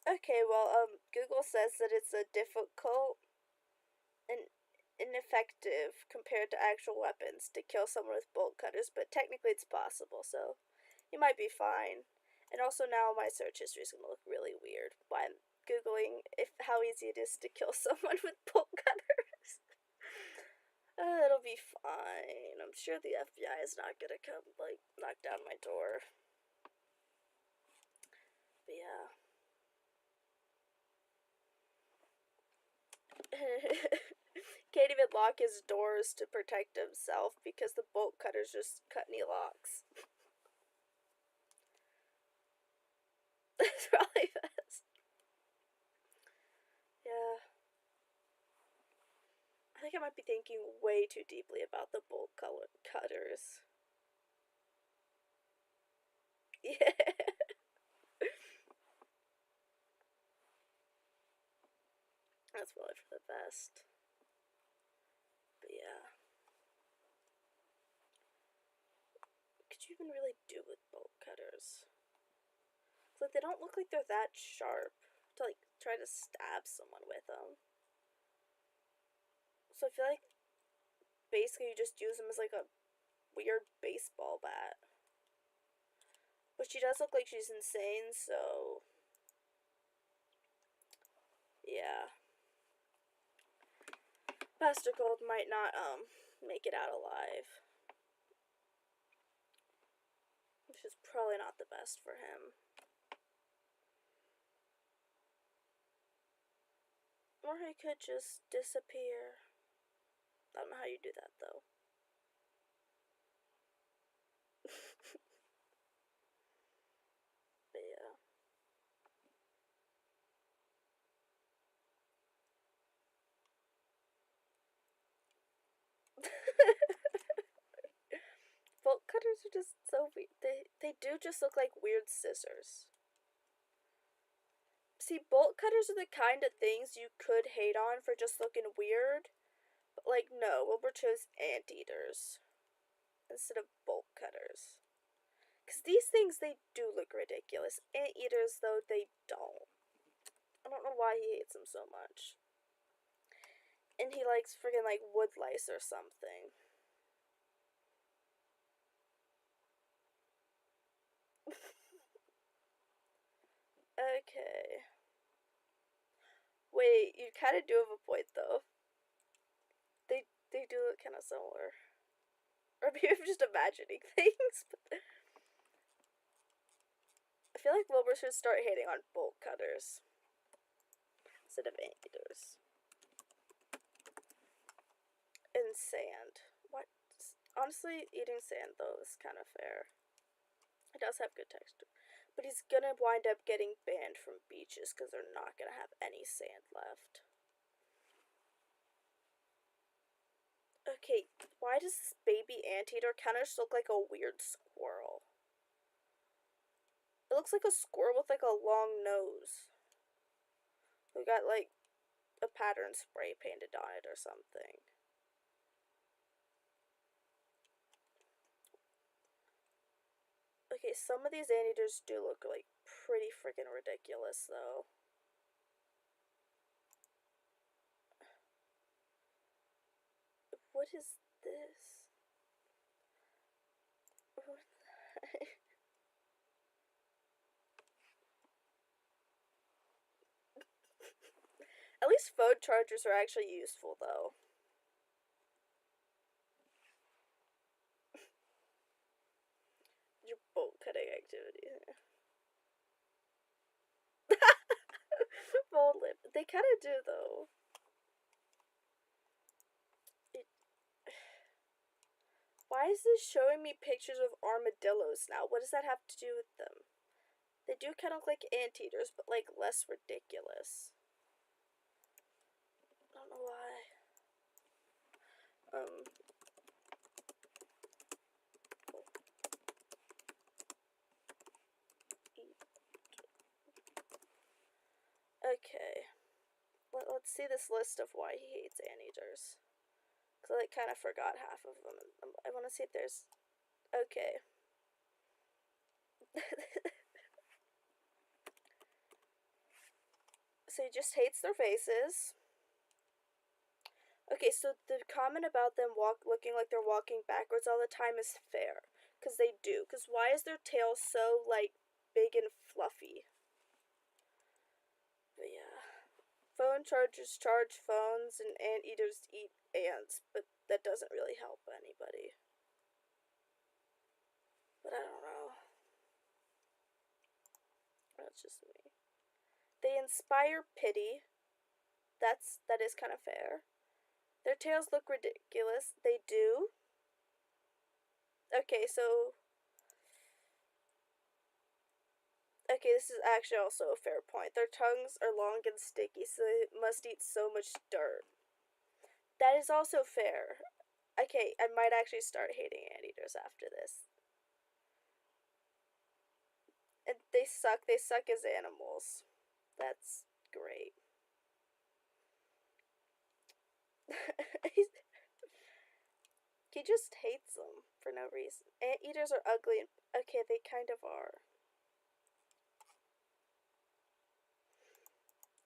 Okay, well, Google says that it's a difficult and ineffective compared to actual weapons to kill someone with bolt cutters, but technically it's possible, so you might be fine. And also now my search history is gonna look really weird while I'm googling how easy it is to kill someone with bolt cutters. It'll be fine. I'm sure the FBI is not gonna come like knock down my door. But yeah. Can't even lock his doors to protect himself because the bolt cutters just cut any locks. That's probably best. Yeah. I think I might be thinking way too deeply about the bolt cutters. Yeah. That's probably for the best. But yeah. What could you even really do with bolt cutters? It's like they don't look like they're that sharp to like try to stab someone with them. So I feel like basically you just use them as like a weird baseball bat. But she does look like she's insane, so yeah. Pastor Gold might not make it out alive. Which is probably not the best for him. Or he could just disappear. I don't know how you do that though. But yeah. Bolt cutters are just so weird. They do just look like weird scissors. See, bolt cutters are the kind of things you could hate on for just looking weird. But like, no, Wilbur chose anteaters instead of bolt cutters. Because these things, they do look ridiculous. Anteaters, though, they don't. I don't know why he hates them so much. And he likes friggin' like wood lice or something. Okay. Wait, you kind of do have a point though. They do look kind of similar. Or maybe I'm just imagining things. But I feel like Wilbur should start hating on bolt cutters instead of anteaters. And sand. What? Honestly, eating sand though is kind of fair. It does have good texture. But he's gonna wind up getting banned from beaches because they're not gonna have any sand left. Okay, why does this baby anteater kind of just look like a weird squirrel? It looks like a squirrel with like a long nose. We got like a pattern spray painted on it or something. Okay, some of these anteaters do look like pretty freaking ridiculous though. What is this? At least phone chargers are actually useful though. Your bolt cutting activity. Bold lip. They kind of do though. Why is this showing me pictures of armadillos now? What does that have to do with them? They do kind of look like anteaters, but like less ridiculous. I don't know why. Okay. Let's see this list of why he hates anteaters. Because I kind of forgot half of them. I want to see if there's... Okay. So he just hates their faces. Okay, so the comment about them looking like they're walking backwards all the time is fair. Because they do. Because why is their tail so, like, big and fluffy? But yeah. Phone chargers charge phones and anteaters eat ants, but that doesn't really help anybody. But I don't know. That's just me. They inspire pity. That is kind of fair. Their tails look ridiculous. They do. Okay, so... Okay, this is actually also a fair point. Their tongues are long and sticky, so they must eat so much dirt. That is also fair. Okay, I might actually start hating anteaters after this. And they suck as animals. That's great. He just hates them for no reason. Anteaters are ugly and... Okay, they kind of are.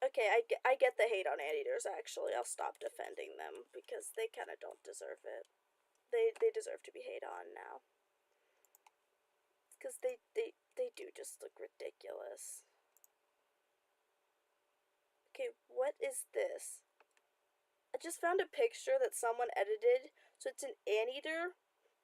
Okay, I get the hate on anteaters, actually. I'll stop defending them, because they kind of don't deserve it. They deserve to be hated on now. Because they do just look ridiculous. Okay, what is this? I just found a picture that someone edited, so it's an anteater,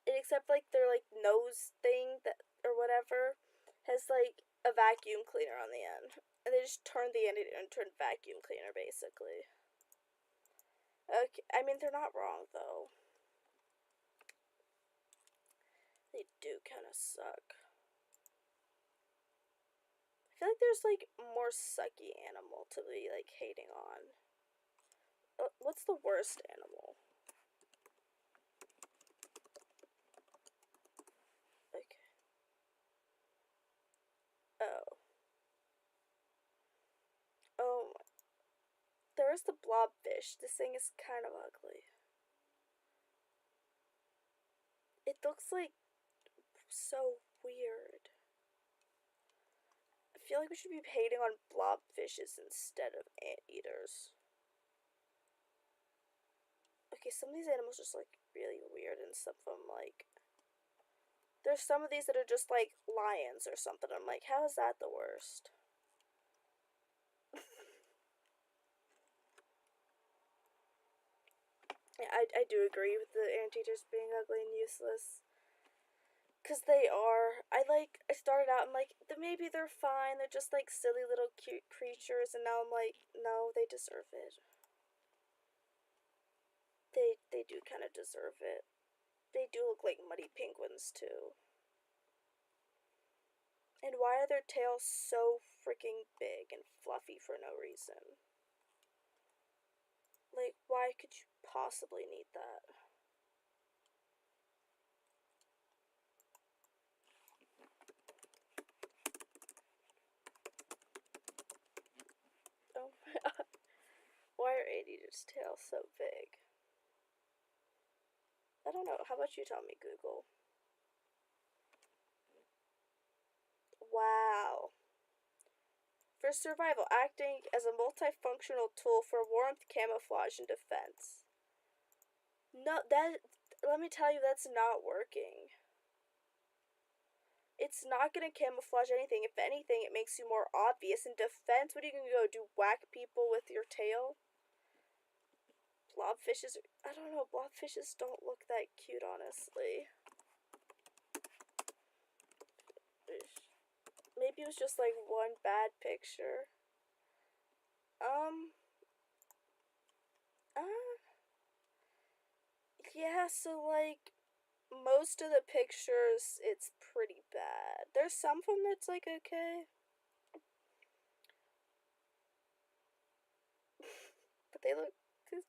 except like their like nose thing that or whatever has like a vacuum cleaner on the end, and they just turned the anteater into a vacuum cleaner basically. Okay, I mean they're not wrong though. They do kind of suck. I feel like there's like more sucky animal to be like hating on. What's the worst animal? Okay. Oh. Oh. There is the blobfish. This thing is kind of ugly. It looks like so weird. I feel like we should be hating on blobfishes instead of anteaters. Okay, some of these animals just like really weird, and some of them like... There's some of these that are just like lions or something. I'm like, how is that the worst? Yeah, I do agree with the anteaters being ugly and useless. Because they are. I started out, I'm like, maybe they're fine. They're just like silly little cute creatures. And now I'm like, no, they deserve it. They do kind of deserve it. They do look like muddy penguins too. And why are their tails so freaking big and fluffy for no reason? Like, why could you possibly need that? Oh my god. Why are anteaters' tails so big? I don't know. How about you tell me, Google? Wow. For survival, acting as a multifunctional tool for warmth, camouflage, and defense. No, let me tell you, that's not working. It's not gonna camouflage anything. If anything, it makes you more obvious. In defense, what are you gonna go do? Whack people with your tail? Blobfishes, I don't know, blobfishes don't look that cute, honestly. Maybe it was just like one bad picture. Yeah, so like, most of the pictures, it's pretty bad. There's some of them that's like okay. But they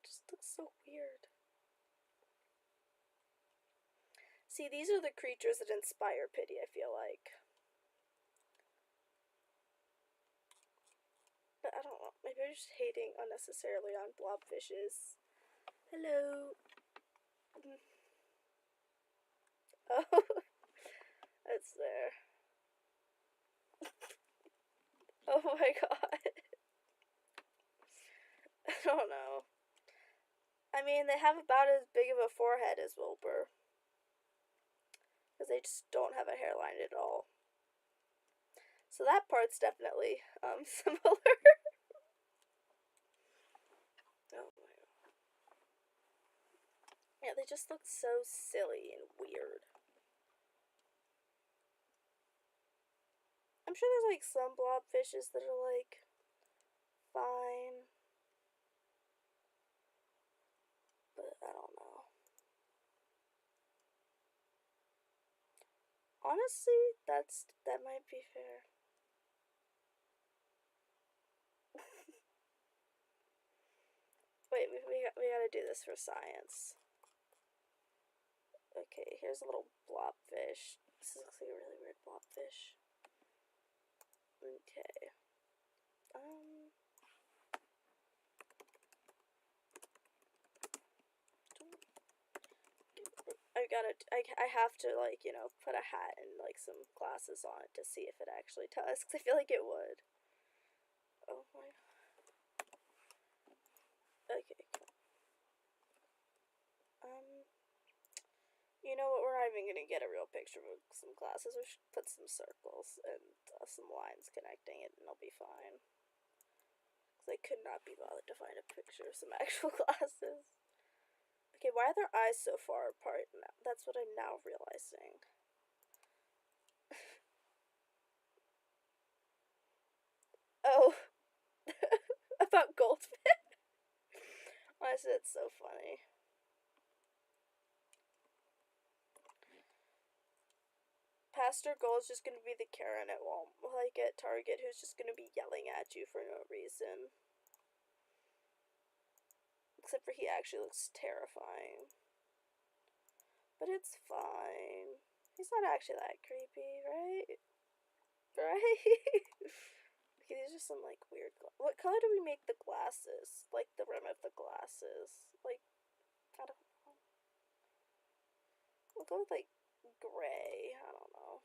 just look so weird. See, these are the creatures that inspire pity, I feel like. But I don't know, maybe I'm just hating unnecessarily on blobfishes. Hello. Oh, it's there. Oh my god. I don't know. I mean, they have about as big of a forehead as Wilbur. Because they just don't have a hairline at all. So that part's definitely similar. Oh my god. Yeah, they just look so silly and weird. I'm sure there's like some blobfishes that are like fine. But I don't know. Honestly, that might be fair. Wait, we gotta do this for science. Okay, here's a little blobfish. This looks like a really weird blobfish. Okay. I have to, like, you know, put a hat and, like, some glasses on it to see if it actually does, because I feel like it would. Oh my. Okay, cool. You know what, we're not even gonna get a real picture with some glasses. We should put some circles and some lines connecting it, and it'll be fine. Because I could not be bothered to find a picture of some actual glasses. Okay, why are their eyes so far apart? That's what I'm now realizing. Oh. About goldfish? Honestly, that's so funny. Pastor Gold's just gonna be the Karen at Walmart, like at Target, who's just gonna be yelling at you for no reason. Except for he actually looks terrifying. But it's fine. He's not actually that creepy, right? Right? Okay, these are some, like, weird... What color do we make the glasses? Like, the rim of the glasses? Like, I don't know. We'll go with, like, gray. I don't know.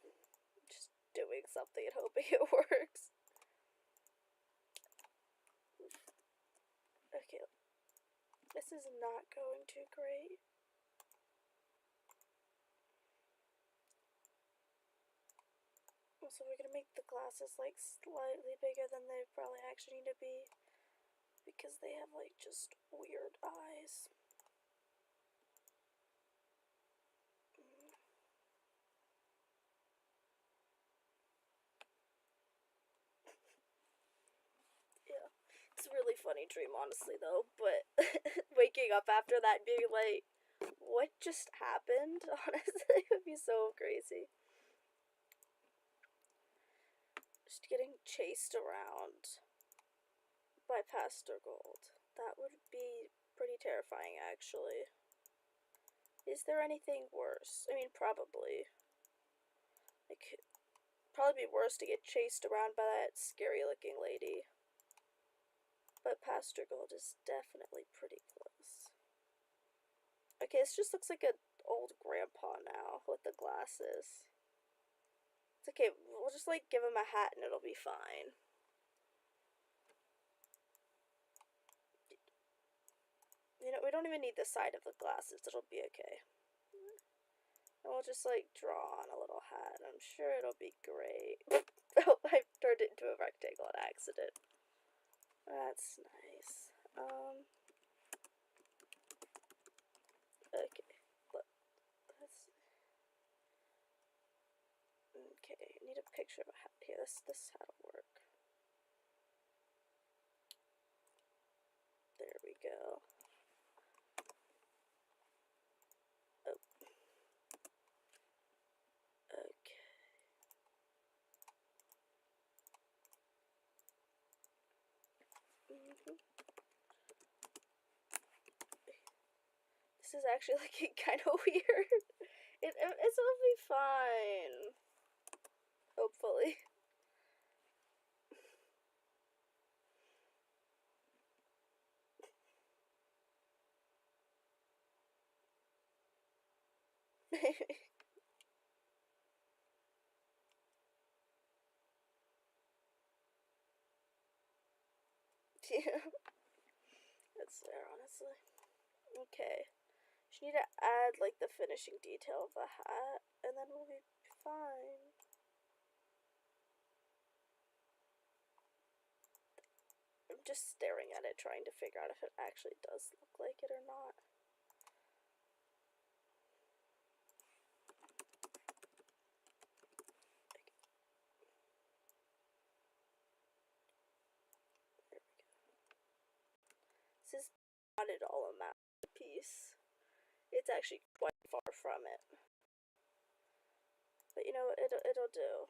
Just doing something and hoping it works. Okay. This is not going too great. So we're gonna make the glasses, like, slightly bigger than they probably actually need to be. Because they have, like, just weird eyes. Yeah. It's a really funny dream, honestly, though. But waking up after that being like, what just happened? Honestly, it would be so crazy. Just getting chased around by Pastor Gold. That would be pretty terrifying, actually. Is there anything worse? I mean, probably. Like, probably be worse to get chased around by that scary looking lady. But Pastor Gold is definitely pretty close. Okay, this just looks like an old grandpa now with the glasses. It's okay, we'll just, like, give him a hat and it'll be fine. You know, we don't even need the side of the glasses, it'll be okay. And we'll just, like, draw on a little hat. I'm sure it'll be great. Oh, I turned it into a rectangle on accident. That's nice. Okay. Okay, I need a picture of a hat. Here, this hat'll work. There we go. Oh. This is actually like kind of weird. It's gonna be fine. Hopefully. Yeah. It's there, honestly. Okay. Just need to add like the finishing detail of the hat, and then we'll be fine. I'm just staring at it, trying to figure out if it actually does look like it or not. There we go. This is not at all a masterpiece. It's actually quite far from it. But you know, it'll do.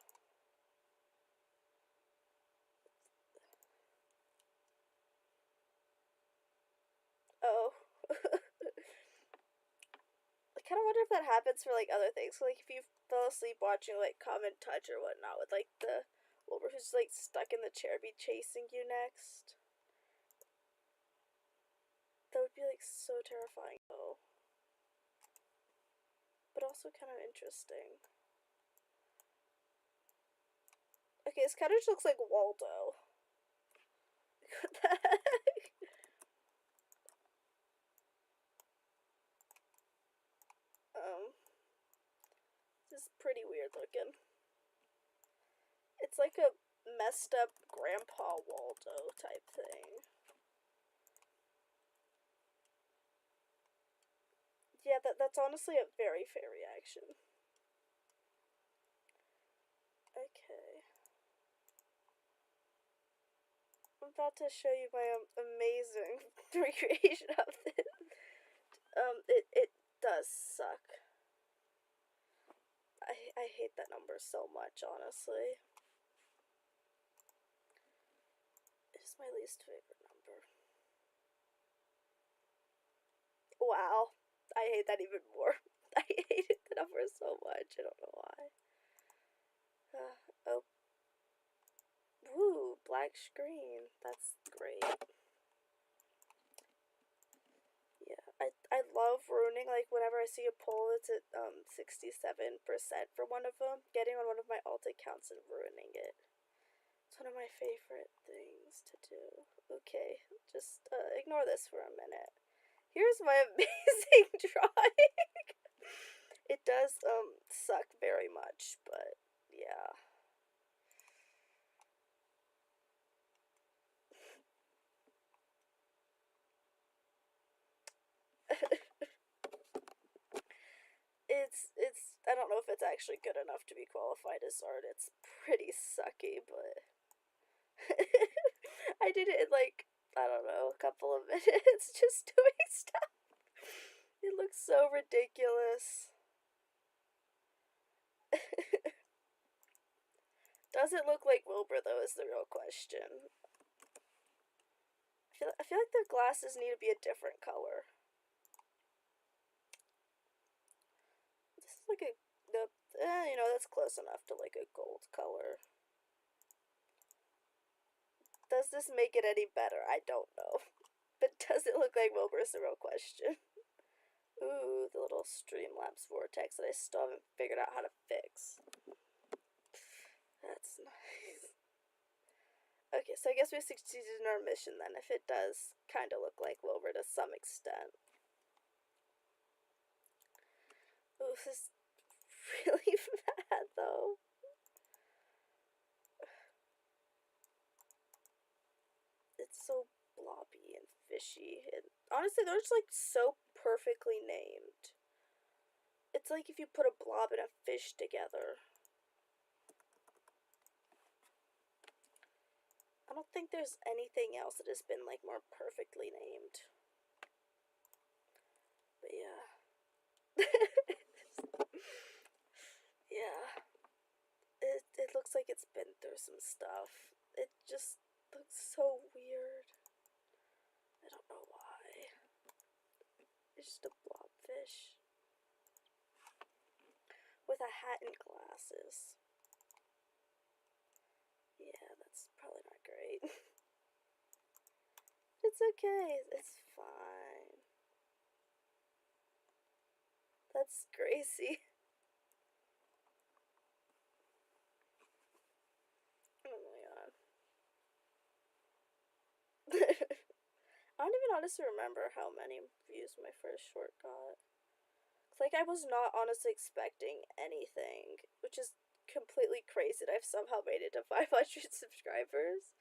Oh. I kind of wonder if that happens for like other things. So, like if you fell asleep watching like Common Touch or whatnot, with like the Wilbur who's like stuck in the chair be chasing you next. That would be like so terrifying though. But also kind of interesting. Okay, this kind of just looks like Waldo. What the heck? This is pretty weird looking. It's like a messed up Grandpa Waldo type thing. Yeah, that's honestly a very fair reaction. Okay. I'm about to show you my amazing recreation of this. It does suck. I hate that number so much, honestly. It's my least favorite number. Wow. I hate that even more. I hated the number so much. I don't know why. Oh. Woo, black screen. That's great. Yeah, I love ruining, like, whenever I see a poll that's at 67% for one of them, getting on one of my alt accounts and ruining it. It's one of my favorite things to do. Okay, just ignore this for a minute. Here's my amazing drawing. It does suck very much, but yeah. It's I don't know if it's actually good enough to be qualified as art. It's pretty sucky, but I did it in like, I don't know, a couple of minutes just doing stuff. It looks so ridiculous. Does it look like Wilbur though is the real question. I feel like the glasses need to be a different color. This is like you know, that's close enough to like a gold color. Does this make it any better? I don't know. But does it look like Wilbur is the real question. Ooh, the little Streamlabs vortex that I still haven't figured out how to fix. That's nice. Okay, so I guess we succeeded in our mission then, if it does kind of look like Wilbur to some extent. Ooh, this is really bad though. It's so blobby and fishy, and honestly, they're just like so perfectly named. It's like if you put a blob and a fish together. I don't think there's anything else that has been like more perfectly named. But yeah. Yeah. It looks like it's been through some stuff. It just looks so weird. hat and glasses. Yeah, that's probably not great. It's okay. It's fine. That's Gracie. Oh my god. I don't even honestly remember how many views my first short got. Like, I was not honestly expecting anything, which is completely crazy that I've somehow made it to 500 subscribers.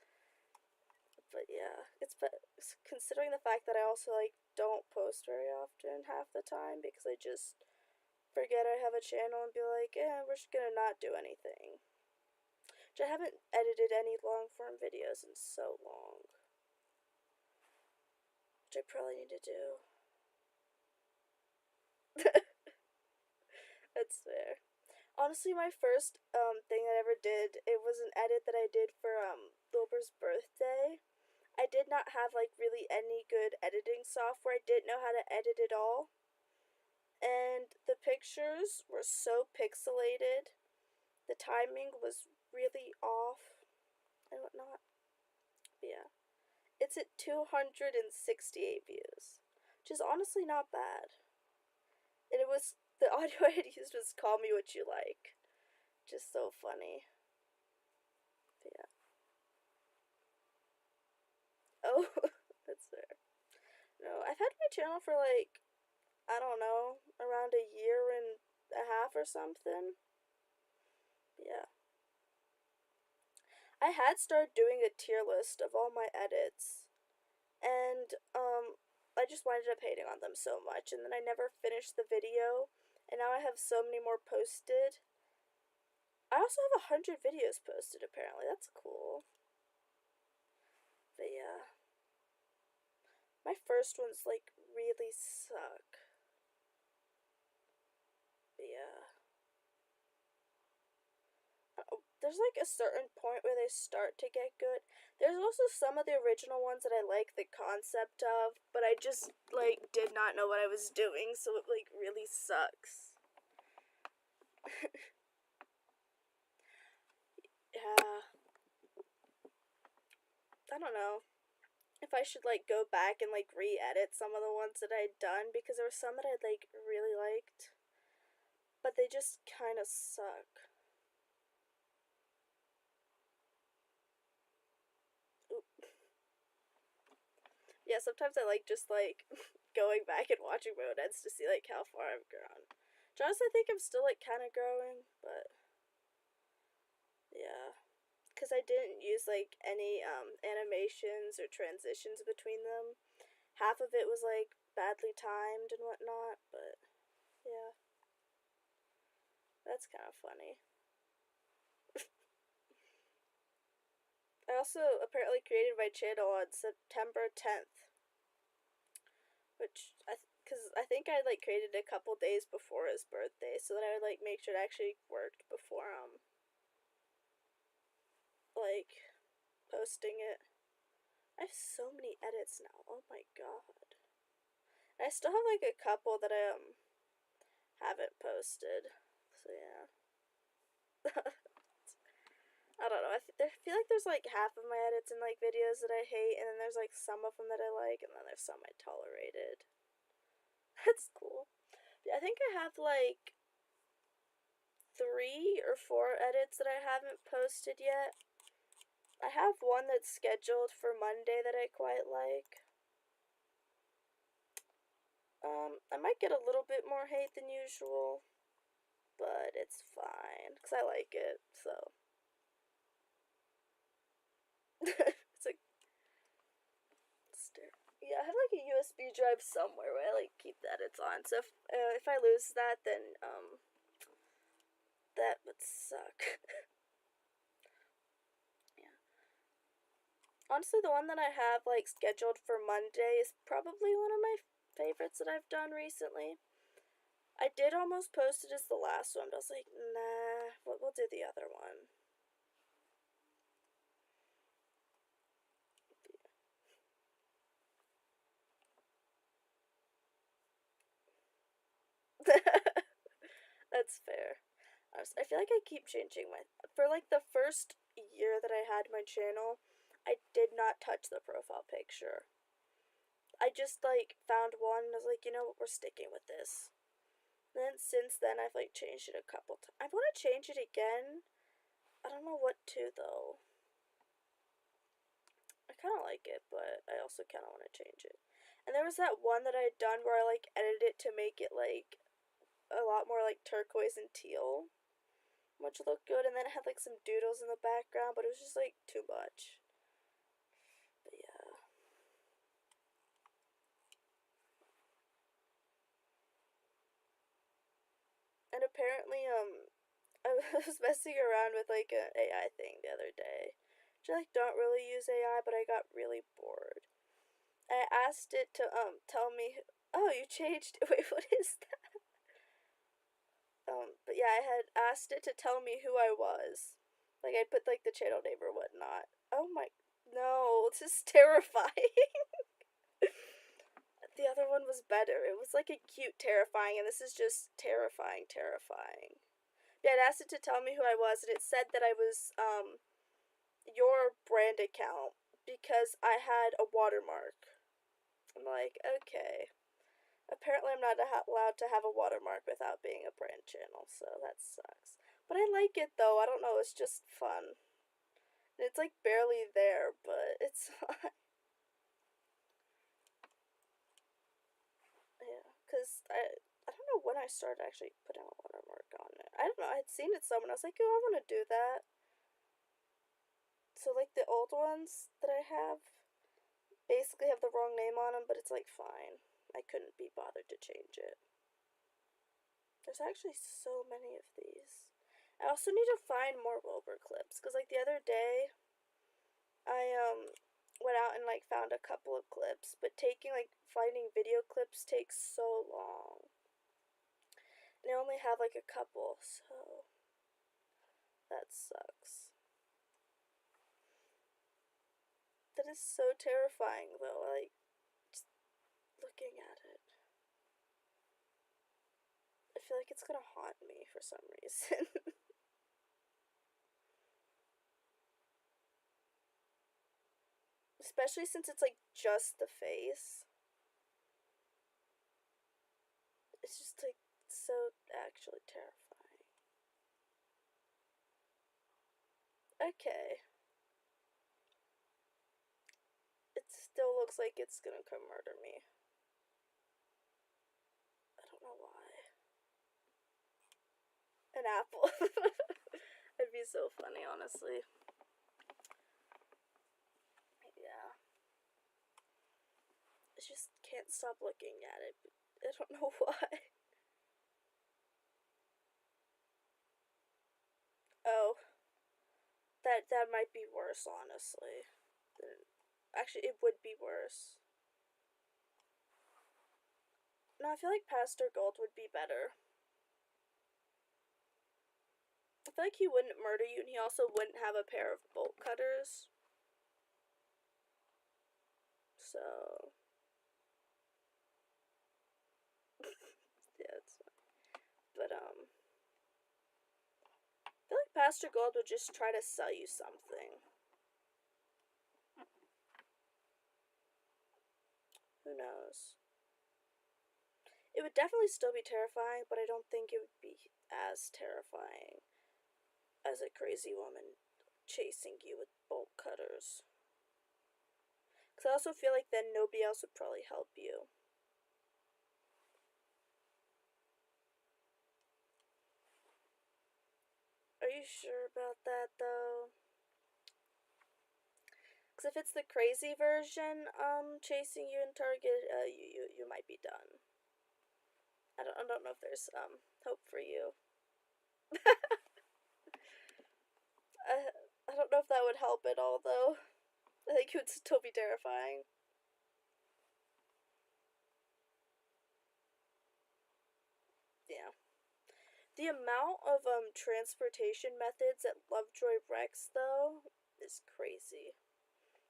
But yeah, it's considering the fact that I also like don't post very often half the time because I just forget I have a channel and be like, we're just gonna not do anything. Which I haven't edited any long form videos in so long. Which I probably need to do. That's fair. Honestly, my first thing I ever did, it was an edit that I did for Wilbur's birthday. I did not have like really any good editing software. I didn't know how to edit at all. And the pictures were so pixelated. The timing was really off and whatnot. But yeah. It's at 268 views. Which is honestly not bad. And it was the audio I had used was Call Me What You Like. Just so funny. But yeah. Oh, that's fair. No, I've had my channel for like, I don't know, around a year and a half or something. Yeah. I had started doing a tier list of all my edits, and I just winded up hating on them so much, and then I never finished the video, and now I have so many more posted. I also have 100 videos posted apparently. That's cool. But yeah. My first ones like really suck. But yeah. There's like a certain point where they start to get good. There's also some of the original ones that I like the concept of, but I just like did not know what I was doing, so it like really sucks. Yeah. I don't know if I should like go back and like re-edit some of the ones that I'd done because there were some that I'd like really liked, but they just kind of suck. Oop. Yeah, sometimes I like just like going back and watching my own eds to see like how far I've grown. Which honestly, I think I'm still like kind of growing, but yeah, because I didn't use like any animations or transitions between them. Half of it was like badly timed and whatnot, but yeah, that's kind of funny. I also apparently created my channel on September 10th, which because I think I like created it a couple days before his birthday, so that I would like make sure it actually worked before like posting it. I have so many edits now. Oh my god. And I still have like a couple that I haven't posted. So yeah. I don't know. I feel like there's like half of my edits in like videos that I hate, and then there's like some of them that I like, and then there's some I tolerated. That's cool. I think I have like 3 or 4 edits that I haven't posted yet. I have one that's scheduled for Monday that I quite like. I might get a little bit more hate than usual, but it's fine because I like it. So it's like yeah, I have like a USB drive somewhere where I like keep the edits on. So if I lose that, then that would suck. Yeah. Honestly, the one that I have like scheduled for Monday is probably one of my favorites that I've done recently. I did almost post it as the last one, but I was like, nah, we'll do the other one. That's fair. I feel like I keep changing my. For like the first year that I had my channel, I did not touch the profile picture. I just like found one and I was like, you know what, we're sticking with this. And then since then, I've like changed it a couple times. I want to change it again. I don't know what to though. I kind of like it, but I also kind of want to change it. And there was that one that I had done where I like edited it to make it like a lot more like turquoise and teal, which looked good. And then it had like some doodles in the background, but it was just like too much. But yeah. And apparently, I was messing around with like an AI thing the other day. Which I like don't really use AI, but I got really bored. I asked it to tell me, oh, you changed. Wait, what is that? But yeah, I had asked it to tell me who I was. Like I put like the channel name or whatnot. Oh my, no, this is terrifying. The other one was better. It was like a cute terrifying, and this is just terrifying, terrifying. Yeah, I'd asked it to tell me who I was, and it said that I was your brand account because I had a watermark. I'm like, okay. Apparently, I'm not allowed to have a watermark without being a brand channel, so that sucks. But I like it though. I don't know. It's just fun. And it's like barely there, but it's fun. Yeah, because I don't know when I started actually putting a watermark on it. I don't know. I'd seen it somewhere. I was like, oh, I want to do that. So like the old ones that I have basically have the wrong name on them, but it's like fine. I couldn't be bothered to change it. There's actually so many of these. I also need to find more Wilbur clips because like the other day I went out and like found a couple of clips, but taking like finding video clips takes so long. And I only have like a couple, so that sucks. That is so terrifying though, like just looking at it. I feel like it's gonna haunt me for some reason. Especially since it's like just the face. It's just like so actually terrifying. Okay. It still looks like it's gonna come murder me. I don't know why. An apple. It'd be so funny, honestly. Yeah. I just can't stop looking at it. I don't know why. Oh. That might be worse, honestly. Actually, it would be worse. No, I feel like Pastor Gold would be better. I feel like he wouldn't murder you, and he also wouldn't have a pair of bolt cutters. So. Yeah, it's fine. But, I feel like Pastor Gold would just try to sell you something. Who knows? It would definitely still be terrifying, but I don't think it would be as terrifying as a crazy woman chasing you with bolt cutters. Because I also feel like then nobody else would probably help you. Are you sure about that, though? Because if it's the crazy version, chasing you in Target, you might be done. I don't know if there's, hope for you. I don't know if that would help at all, though. I think it would still be terrifying. Yeah. The amount of transportation methods at Lovejoy Rex though is crazy.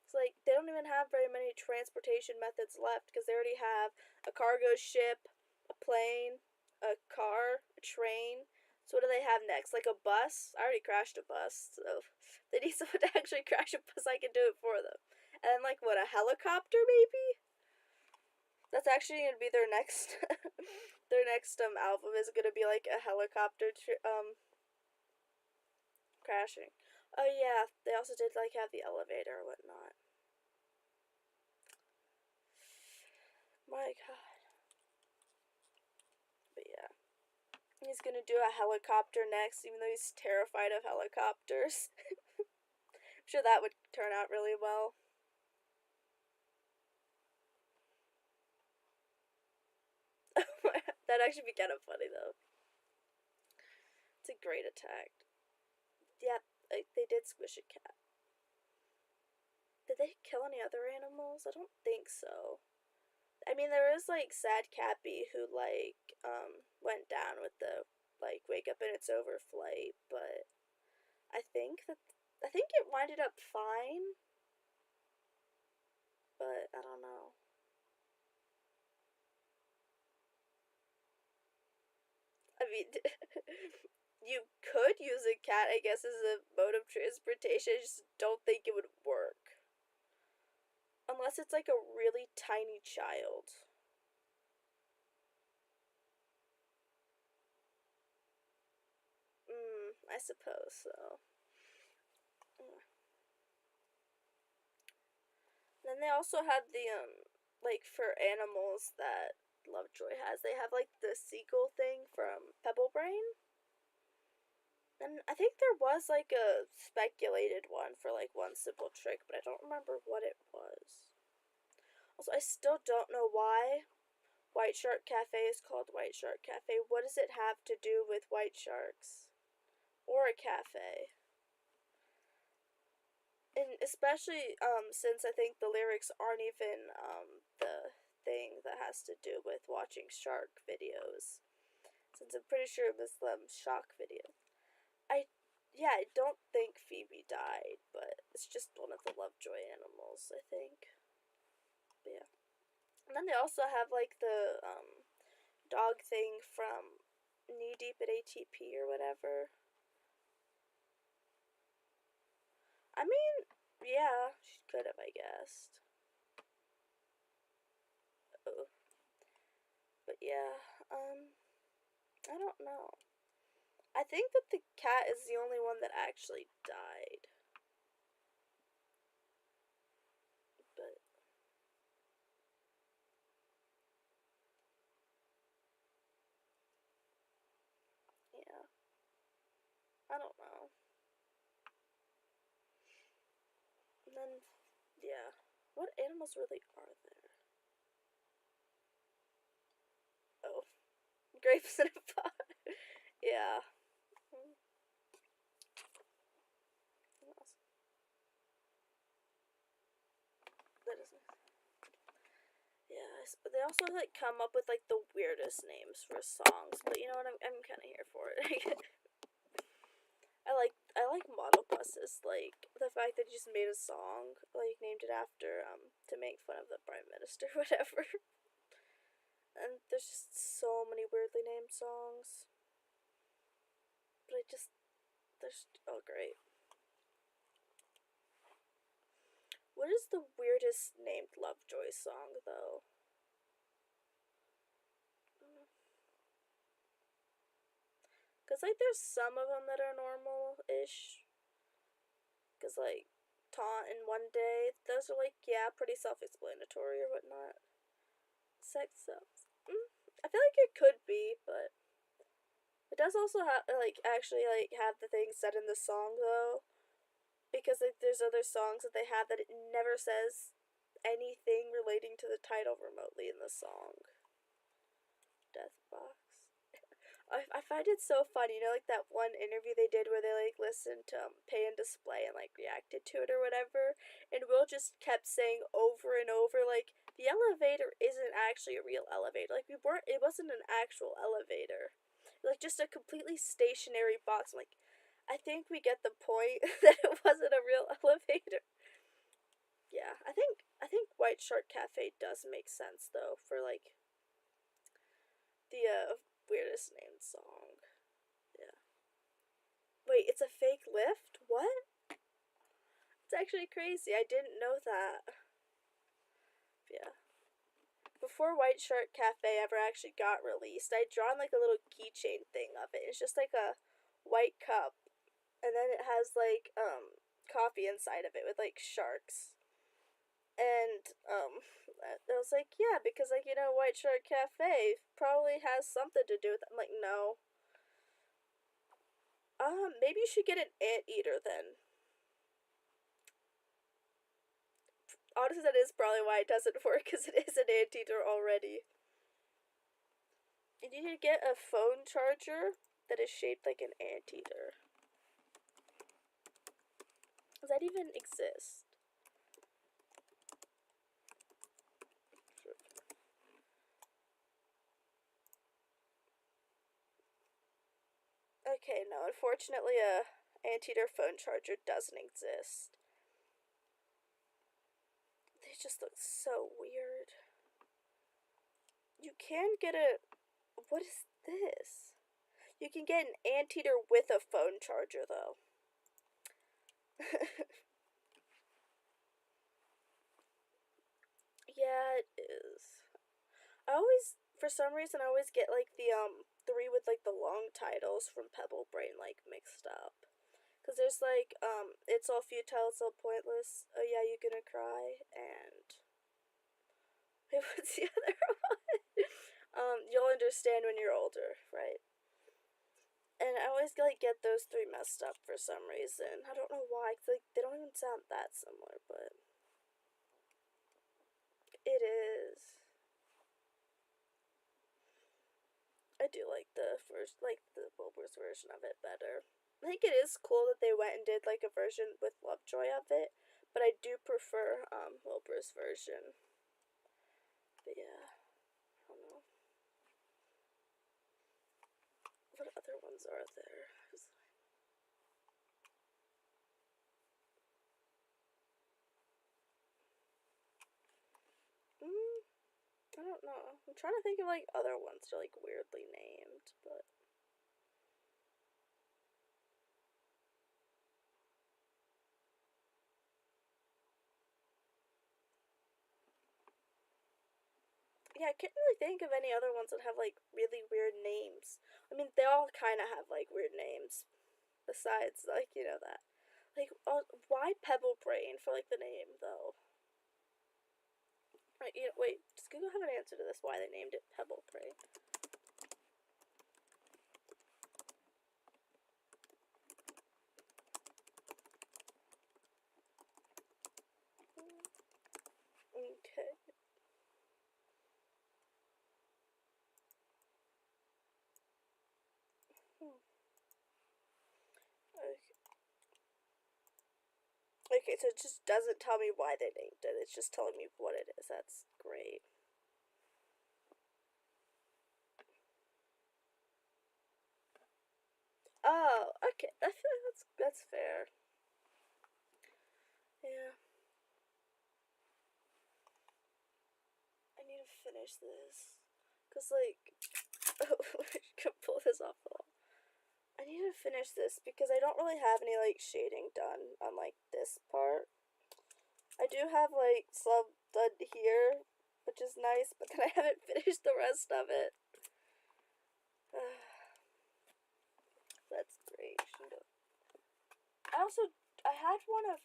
It's like they don't even have very many transportation methods left because they already have a cargo ship, a plane, a car, a train, So what do they have next? Like a bus? I already crashed a bus, so they need someone to actually crash a bus. I can do it for them. And then like what, a helicopter maybe? That's actually gonna be their next their next album is gonna be like a helicopter crashing. Oh yeah, they also did like have the elevator or whatnot. My god. But yeah. He's gonna do a helicopter next, even though he's terrified of helicopters. I'm sure that would turn out really well. That'd actually be kind of funny though. It's a great attack. Yeah, they did squish a cat. Did they kill any other animals? I don't think so. I mean, there is like Sad Cappy who like went down with the like wake up and it's over flight, but I think it winded up fine, but I don't know. I mean, you could use a cat, I guess, as a mode of transportation. I just don't think it would work. Unless it's like a really tiny child. I suppose so. Then they also have the like for animals that Lovejoy has, they have like the seagull thing from Pebble Brain. And I think there was like a speculated one for like one simple trick, but I don't remember what it was. Also, I still don't know why White Shark Cafe is called White Shark Cafe. What does it have to do with white sharks? Or a cafe? And especially since I think the lyrics aren't even the thing that has to do with watching shark videos. Since I'm pretty sure it was shock video. I don't think Phoebe died, but it's just one of the Lovejoy animals, I think. But yeah. And then they also have like the dog thing from Knee Deep at ATP or whatever. I mean, yeah, she could have, I guessed. Oh. But yeah, I don't know. I think that the cat is the only one that actually died. But yeah, I don't know. And then, yeah, what animals really are there? Oh, grapes in a pot. Yeah. That isn't. Yeah, they also like come up with like the weirdest names for songs, but you know what? I'm kind of here for it. I like model buses, like the fact that you just made a song, like named it after to make fun of the prime minister, whatever. And there's just so many weirdly named songs, but there's oh great. What is the weirdest named Lovejoy song though? Cause like there's some of them that are normal-ish. Cause like Taunt and One Day, those are like yeah pretty self-explanatory or whatnot. Sex sells. I feel like it could be, but it does also have like actually like have the things said in the song though, because like there's other songs that they have that it never says anything relating to the title remotely in the song. Death Box. I find it so funny, you know, like that one interview they did where they like listened to Pay and Display and like reacted to it or whatever, and Will just kept saying over and over like the elevator isn't actually a real elevator. Like it wasn't an actual elevator, like just a completely stationary box. I'm like, I think we get the point that it wasn't a real elevator. Yeah, I think White Shark Cafe does make sense though for like the weirdest named song. Yeah. Wait, it's a fake lift? What? It's actually crazy. I didn't know that. Yeah. Before White Shark Cafe ever actually got released, I'd drawn like a little keychain thing of it. It's just like a white cup, and then it has like coffee inside of it with like sharks. And I was like, yeah, because like White Shark Cafe probably has something to do with it. I'm like, no. Maybe you should get an anteater then. Honestly, that is probably why it doesn't work, because it is an anteater already. You need to get a phone charger that is shaped like an anteater. Does that even exist? Okay, no, unfortunately a anteater phone charger doesn't exist. They just look so weird. You can get a... What is this? You can get an anteater with a phone charger, though. Yeah, it is. For some reason, I always get, like, the, three with, like, the long titles from Pebble Brain, like, mixed up. Because there's, like, It's All Futile, It's All Pointless, Oh Yeah, You Gonna Cry, and... Wait, what's the other one? You'll Understand When You're Older, right? And I always like get those three messed up for some reason. I don't know why. Cause, like they don't even sound that similar, but it is. I do like the Wilbur's version of it better. I think it is cool that they went and did like a version with Lovejoy of it, but I do prefer Wilbur's version. But yeah, I don't know. What other ones are there? I don't know. I'm trying to think of like other ones that are like weirdly named, but yeah, I can't really think of any other ones that have like really weird names. I mean, they all kind of have like weird names. Besides, like that, like, why Pebble Brain for like the name though? Right, wait, does Google have an answer to this? Why they named it Pebble Brain? Okay. Hmm. Okay, so it just doesn't tell me why they named it. It's just telling me what it is. That's great. Oh, okay. I feel like that's fair. Yeah. I need to finish this. Cause like, I can pull this off the wall. I need to finish this because I don't really have any like shading done on like this part. I do have like some done here, which is nice, but then I haven't finished the rest of it. That's great. I had one of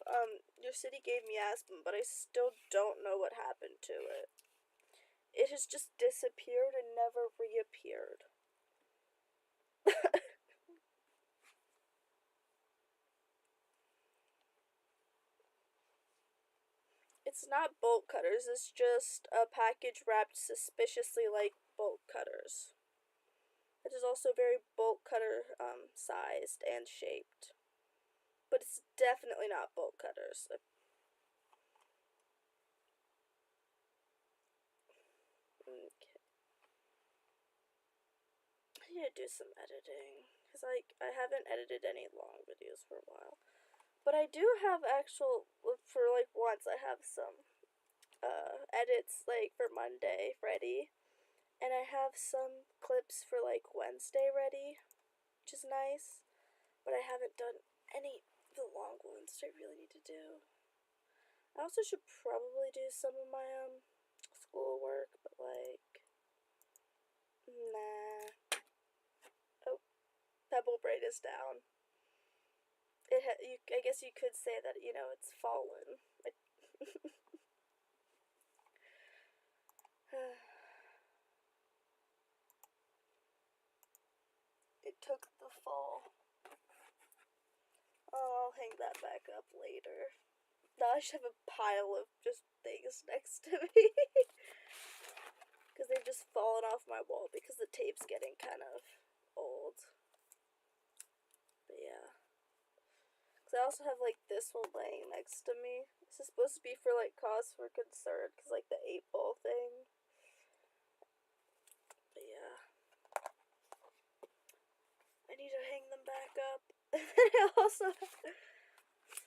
Your City Gave Me Aspen, but I still don't know what happened to it. It has just disappeared and never reappeared. It's not bolt cutters, it's just a package wrapped suspiciously like bolt cutters. It is also very bolt cutter sized and shaped. But it's definitely not bolt cutters. Okay. I need to do some editing. Because like I haven't edited any long videos for a while. But I do have actual, for like once, I have some edits like for Monday ready. And I have some clips for like Wednesday ready, which is nice. but I haven't done any of the long ones that I really need to do. I also should probably do some of my schoolwork, but like, nah. Oh, Pebble Braid is down. I guess you could say that, you know, it's fallen. It took the fall. Oh, I'll hang that back up later. Now I should have a pile of just things next to me. Because they've just fallen off my wall because the tape's getting kind of old. But yeah. Because I also have like this one laying next to me. This is supposed to be for like cause for concern. Because like the 8-ball thing. But yeah. I need to hang them back up.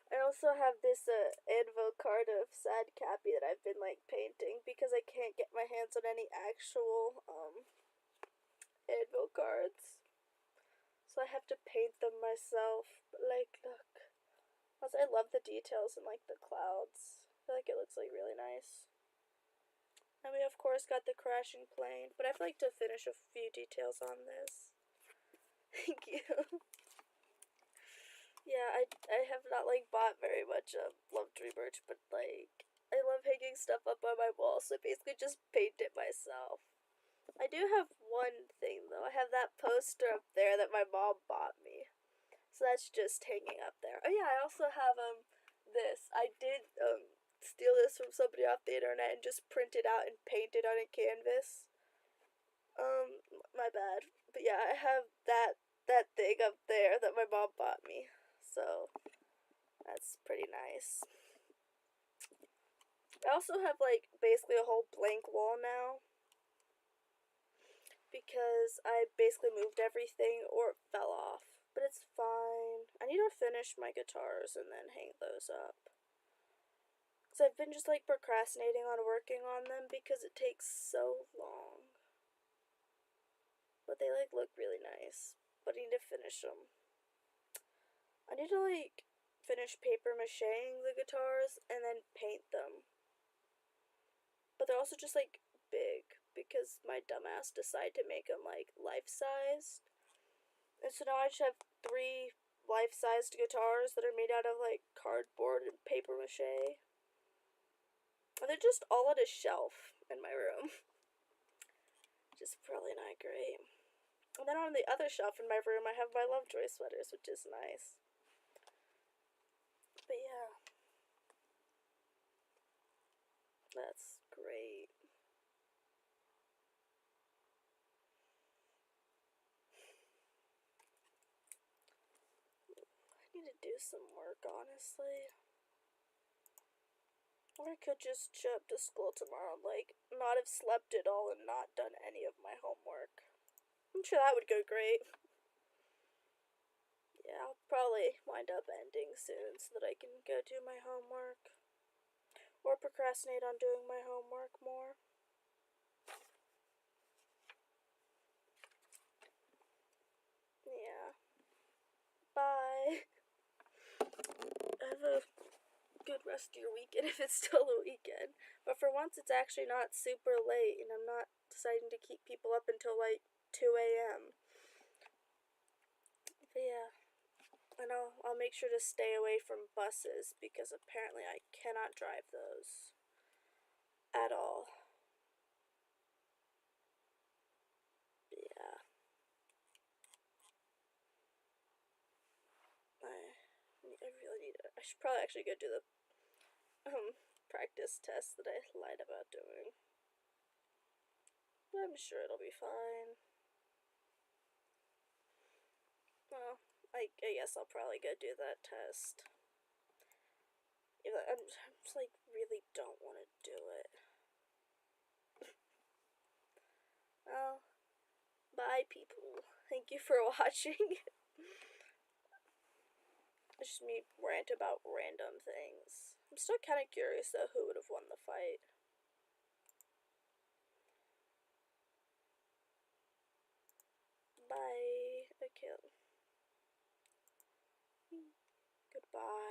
I also have this Anvil card of Sad Cappy that I've been like painting because I can't get my hands on any actual Anvil cards. So I have to paint them myself. But like, look. Also, I love the details in like the clouds. I feel like it looks like really nice. And we of course got the crashing plane, but I'd like to finish a few details on this. Thank you. Yeah, I have not like bought very much Lovetree merch, but like I love hanging stuff up on my wall, so I basically just paint it myself. I do have one thing though. I have that poster up there that my mom bought me. So that's just hanging up there. Oh yeah, I also have this. I did steal this from somebody off the internet and just print it out and paint it on a canvas. My bad. But yeah, I have that thing up there that my mom bought me. So that's pretty nice. I also have like basically a whole blank wall now because I basically moved everything or it fell off. But it's fine. I need to finish my guitars and then hang those up. Because I've been just like procrastinating on working on them because it takes so long. But they like look really nice. But I need to finish them. I need to like finish paper macheing the guitars and then paint them. But they're also just like big because my dumbass decided to make them like life-sized. And so now I just have 3 life-sized guitars that are made out of like cardboard and paper mache. And they're just all on a shelf in my room. Which is probably not great. And then on the other shelf in my room I have my Lovejoy sweaters, which is nice. But yeah. That's great. I need to do some work, honestly. Or I could just show up to school tomorrow and, like, not have slept at all and not done any of my homework. I'm sure that would go great. Yeah, I'll probably wind up ending soon so that I can go do my homework. Or procrastinate on doing my homework more. Yeah. Bye. Have a good rest of your weekend if it's still a weekend. But for once, it's actually not super late, and I'm not deciding to keep people up until like 2 a.m. But yeah. And I'll make sure to stay away from buses because apparently I cannot drive those at all. Yeah. I really need it. I should probably actually go do the practice test that I lied about doing. But I'm sure it'll be fine. Well, I guess I'll probably go do that test. I just like really don't want to do it. Well, bye people. Thank you for watching. It's just me rant about random things. I'm still kind of curious though who would have won the fight. Bye. Okay. Bye.